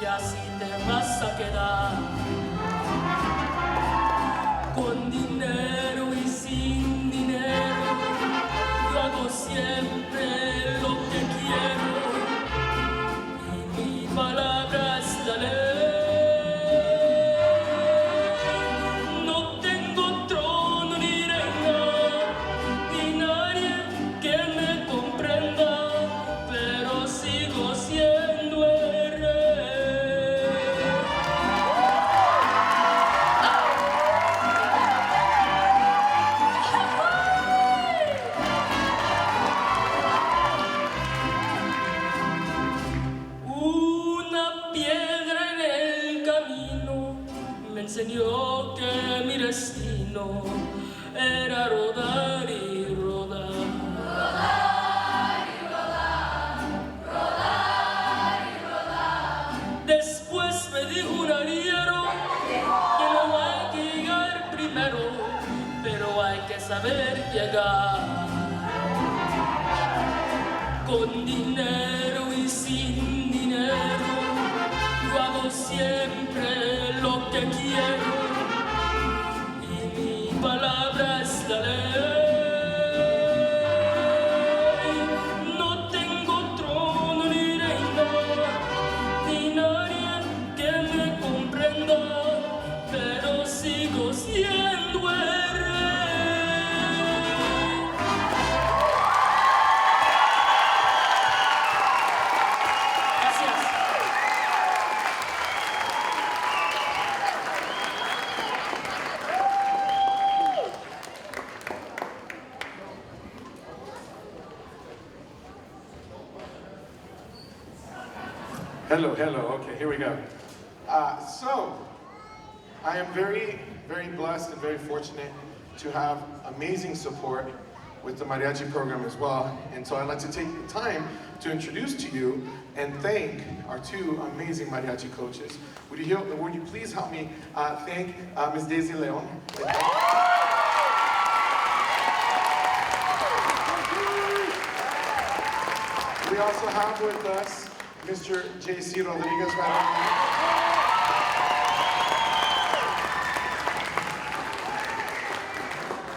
y así te vas a quedar. Con dinero y sin dinero, yo hago siempre lo que quiero y mi palabra es la ley. No tengo trono ni reina, ni nadie que me comprenda, pero sigo siendo el rey. Una piedra en el camino me enseñó que mi destino era rodar y rodar. Después me dijo un arriero que no hay que llegar primero, pero hay que saber llegar. Con dinero y sin dinero, yo hago siempre lo que quiero y mi palabra es la ley. No tengo trono ni reina, ni nadie que me comprenda, pero sigo siendo el rey. Gracias. Hello, hello. Okay, here we go. So, I am very, very blessed and very fortunate to have amazing support with the mariachi program as well. And so I'd like to take the time to introduce to you and thank our two amazing mariachi coaches. Would you please help me thank Ms. Daisy Leon? We also have with us Mr. J.C. Rodriguez right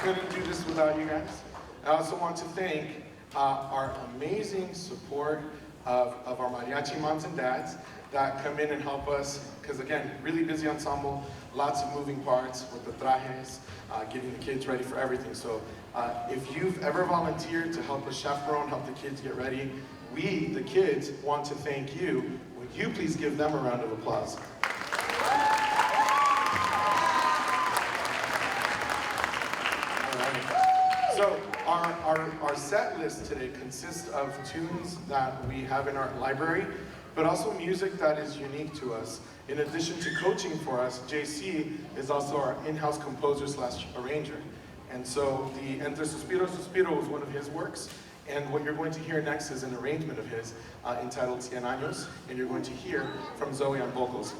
over here. Couldn't do this without you guys. I also want to thank our amazing support of our mariachi moms and dads that come in and help us, because again, really busy ensemble, lots of moving parts with the trajes, getting the kids ready for everything. So if you've ever volunteered to help us chaperone, help the kids get ready, we, the kids, want to thank you. Would you please give them a round of applause? All right. So our set list today consists of tunes that we have in our library, but also music that is unique to us. In addition to coaching for us, JC is also our in-house composer / arranger. And so the Entre, Suspiro is one of his works. And what you're going to hear next is an arrangement of his entitled Cien Anos, and you're going to hear from Zoe on vocals.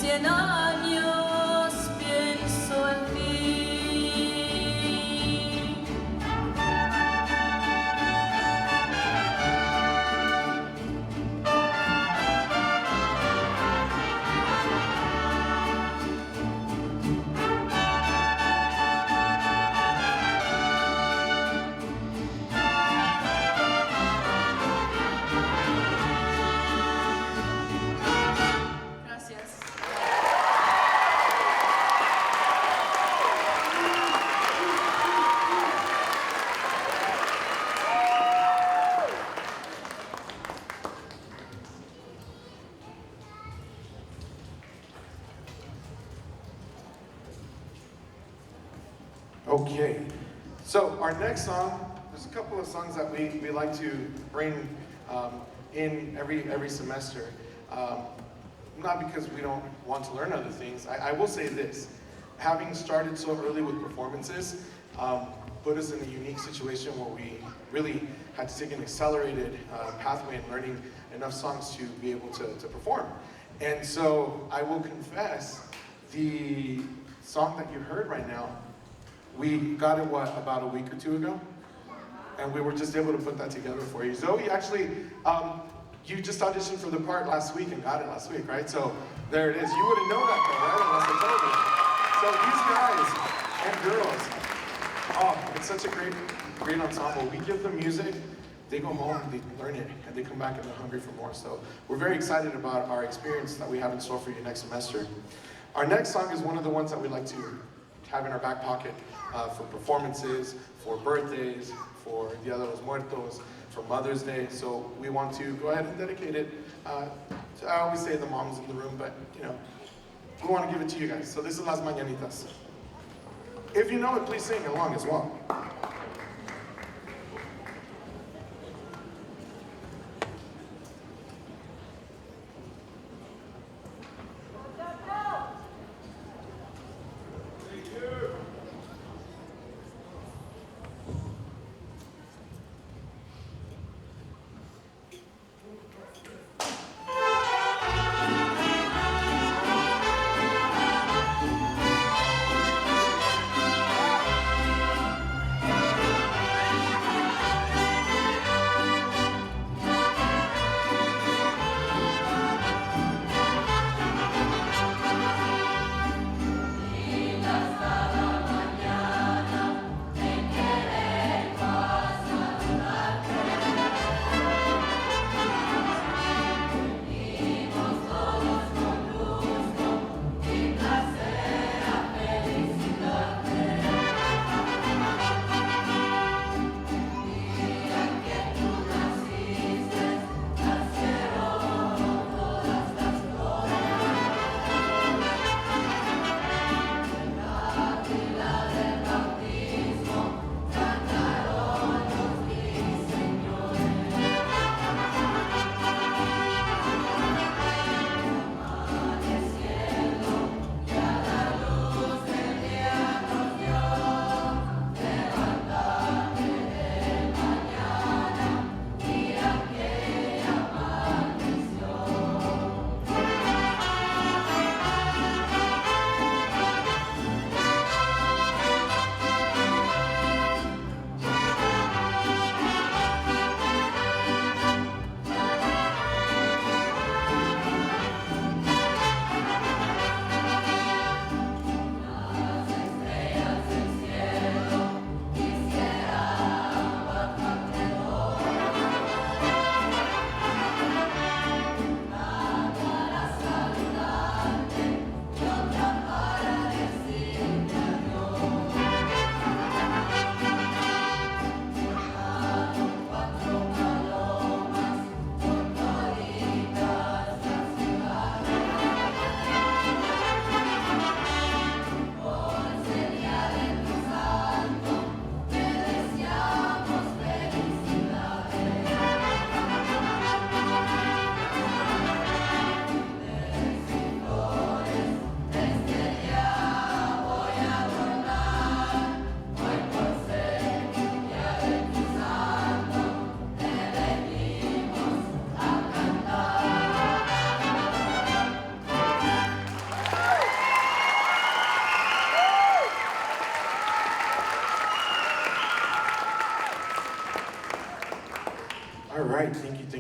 100 años pienso en ti. Gracias. Okay, so our next song, there's a couple of songs that we like to bring in every semester. Not because we don't want to learn other things. I will say this, having started so early with performances put us in a unique situation where we really had to take an accelerated pathway in learning enough songs to be able to perform. And so I will confess, the song that you heard right now, we got it, about a week or two ago? And we were just able to put that together for you. Zoe, actually, you just auditioned for the part last week and got it last week, right? So there it is. You wouldn't know that though, right? Unless I told you. So these guys and girls, oh, it's such a great ensemble. We give them music, they go home, they learn it, and they come back and they're hungry for more. So we're very excited about our experience that we have in store for you next semester. Our next song is one of the ones that we like to have in our back pocket for performances, for birthdays, for Dia de los Muertos, for Mother's Day. So we want to go ahead and dedicate it to, I always say the moms in the room, but you know, we want to give it to you guys. So this is Las Mañanitas. If you know it, please sing along as well.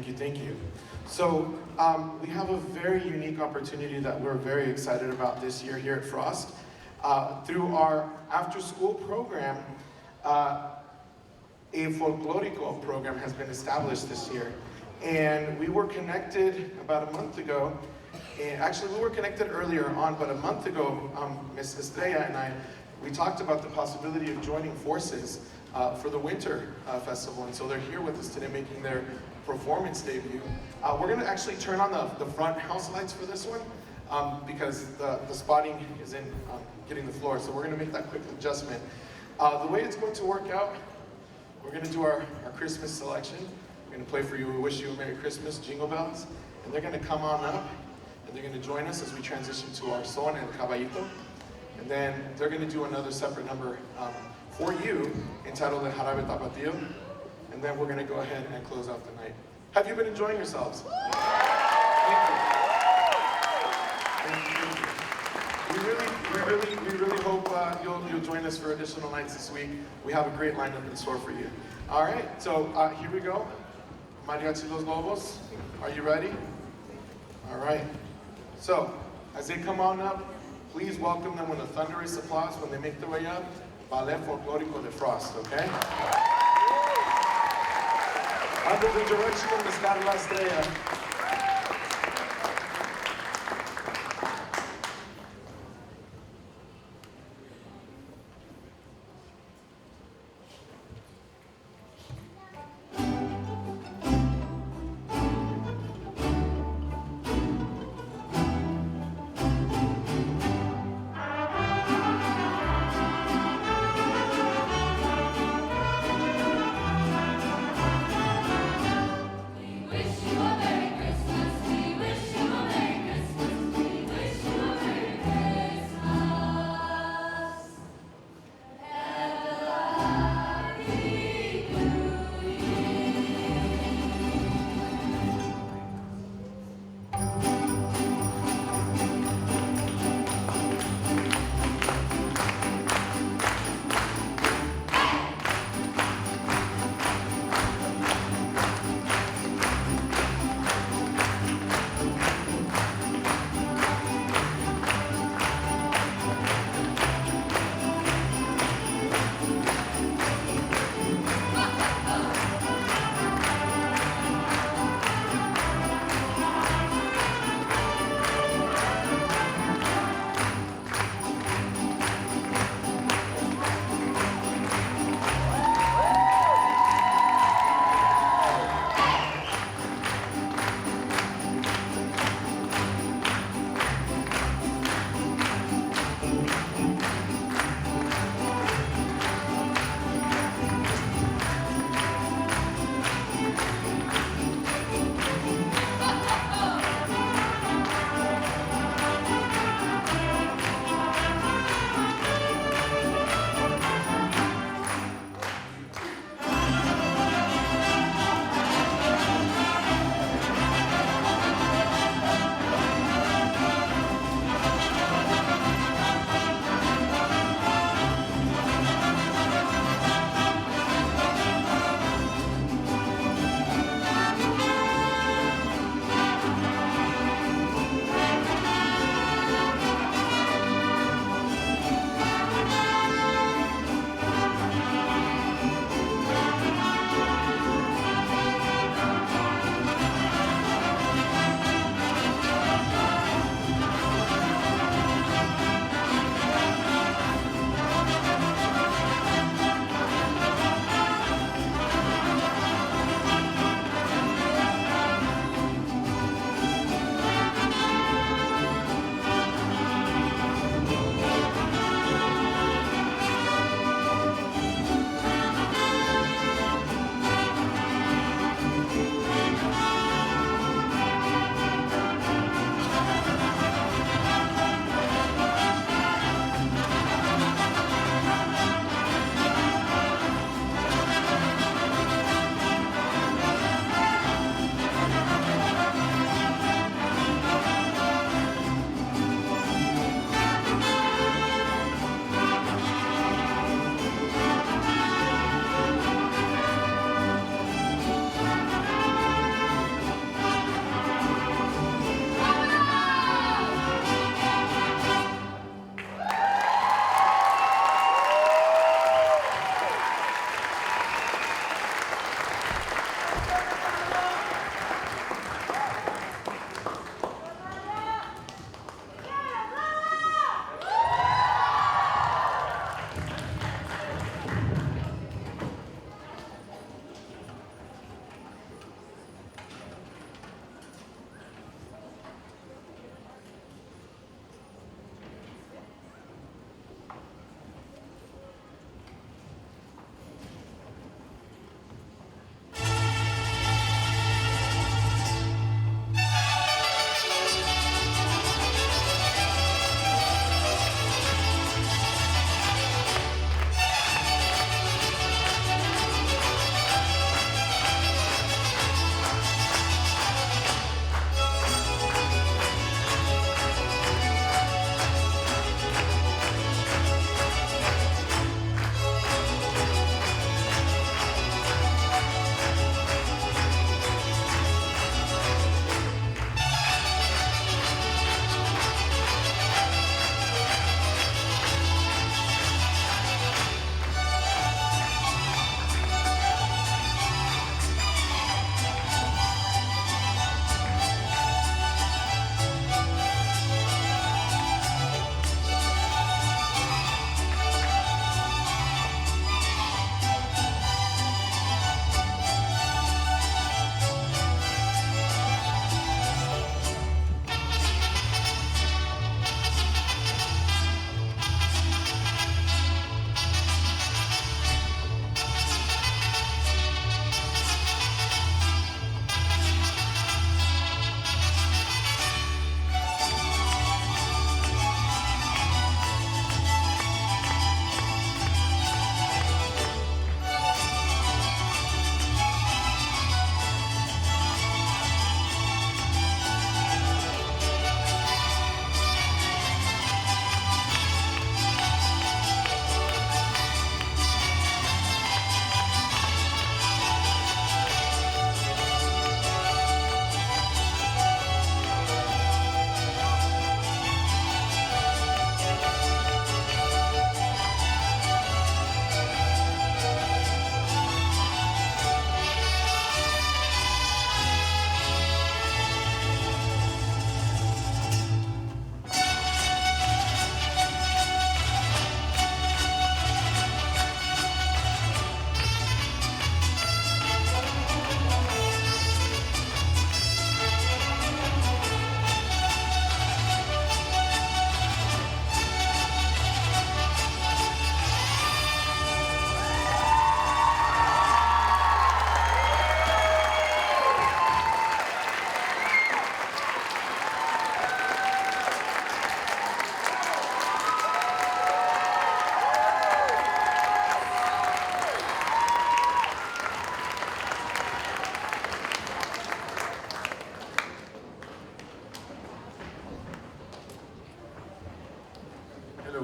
you, thank you. So we have a very unique opportunity that we're very excited about this year here at Frost. Through our after-school program, a folklorico program has been established this year. And we were connected about a month ago. And actually, we were connected earlier on, but a month ago, Miss Estrella and I, we talked about the possibility of joining forces for the Winter Festival. And so they're here with us today making their performance debut. We're gonna actually turn on the front house lights for this one because the spotting isn't getting the floor. So we're gonna make that quick adjustment. The way it's going to work out, we're gonna do our Christmas selection. We're gonna play for you, We Wish You a Merry Christmas, Jingle Bells. And they're gonna come on up and they're gonna join us as we transition to our son and caballito. And then they're gonna do another separate number for you entitled El Jarabe Tapatío. And then we're gonna go ahead and close out the night. Have you been enjoying yourselves? Thank you. We really hope you'll join us for additional nights this week. We have a great lineup in store for you. All right, so here we go. Mariachi Los Lobos, are you ready? All right. So, as they come on up, please welcome them with a thunderous applause when they make their way up. Ballet Folklórico de Frost, okay? Under the direction of Miss Carla Estrella. Wish you a Merry Christmas.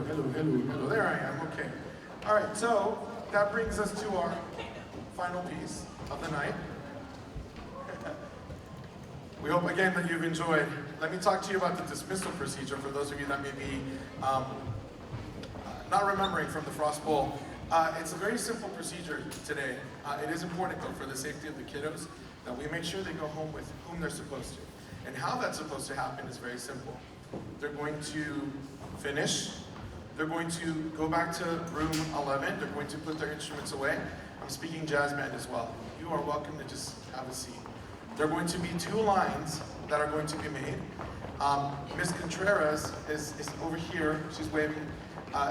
hello. There I am, okay. All right, so that brings us to our final piece of the night. We hope again that you've enjoyed. Let me talk to you about the dismissal procedure for those of you that may be not remembering from the Frost Bowl. It's a very simple procedure today. It is important though for the safety of the kiddos that we make sure they go home with whom they're supposed to. And how that's supposed to happen is very simple. They're going to finish. They're going to go back to room 11. They're going to put their instruments away. I'm speaking jazz band as well. You are welcome to just have a seat. There are going to be 2 lines that are going to be made. Miss Contreras is over here. She's waving.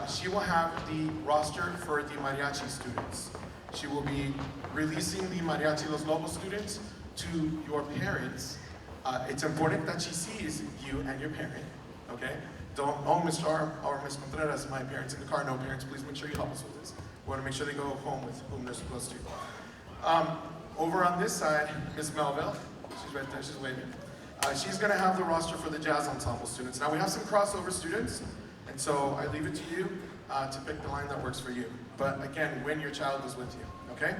She will have the roster for the mariachi students. She will be releasing the Mariachi Los Lobos students to your parents. It's important that she sees you and your parent, okay? Don't, oh, Mr. or Miss Contreras, my parents in the car. No, parents, please make sure you help us with this. We want to make sure they go home with whom they're supposed to. Over on this side, Miss Melville, she's right there, she's waving. She's gonna have the roster for the jazz ensemble students. Now we have some crossover students, and so I leave it to you to pick the line that works for you. But again, when your child is with you, okay?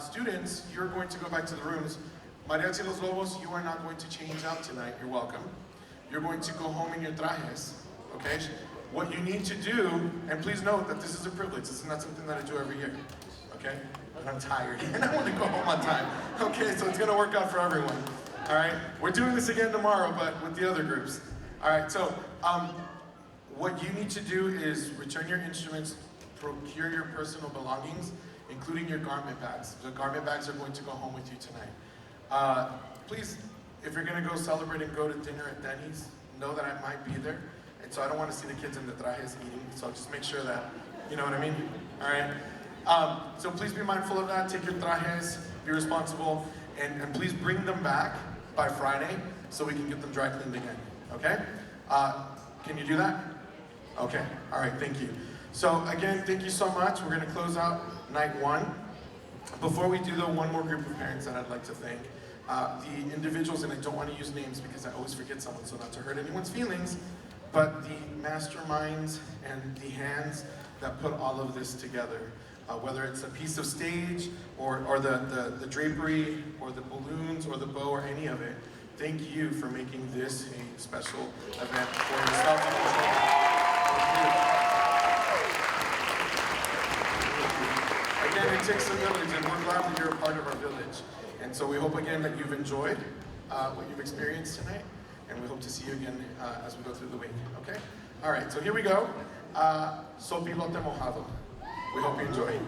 Students, you're going to go back to the rooms. Mariachi Los Lobos, you are not going to change out tonight, you're welcome. You're going to go home in your trajes, okay? What you need to do, and please note that this is a privilege, this is not something that I do every year, okay? But I'm tired, and I want to go home on time. Okay, so it's gonna work out for everyone, all right? We're doing this again tomorrow, but with the other groups. All right, so what you need to do is return your instruments, procure your personal belongings, including your garment bags. The garment bags are going to go home with you tonight. Please, if you're gonna go celebrate and go to dinner at Denny's, know that I might be there. And so I don't want to see the kids in the trajes eating, so just make sure that, you know what I mean? All right? So please be mindful of that. Take your trajes, be responsible, and please bring them back by Friday so we can get them dry cleaned again, okay? Can you do that? Okay, all right, thank you. So again, thank you so much. We're gonna close out night 1. Before we do though, one more group of parents that I'd like to thank. The individuals, and I don't want to use names because I always forget someone, so not to hurt anyone's feelings, but the masterminds and the hands that put all of this together. Whether it's a piece of stage, or the drapery, or the balloons, or the bow, or any of it, thank you for making this a special event for yourself and your children. Again, it takes a village, and we're glad that you're a part of our village. And so we hope again that you've enjoyed what you've experienced tonight, and we hope to see you again as we go through the week, okay? All right, so here we go. Sopilote mojado. We hope you enjoy.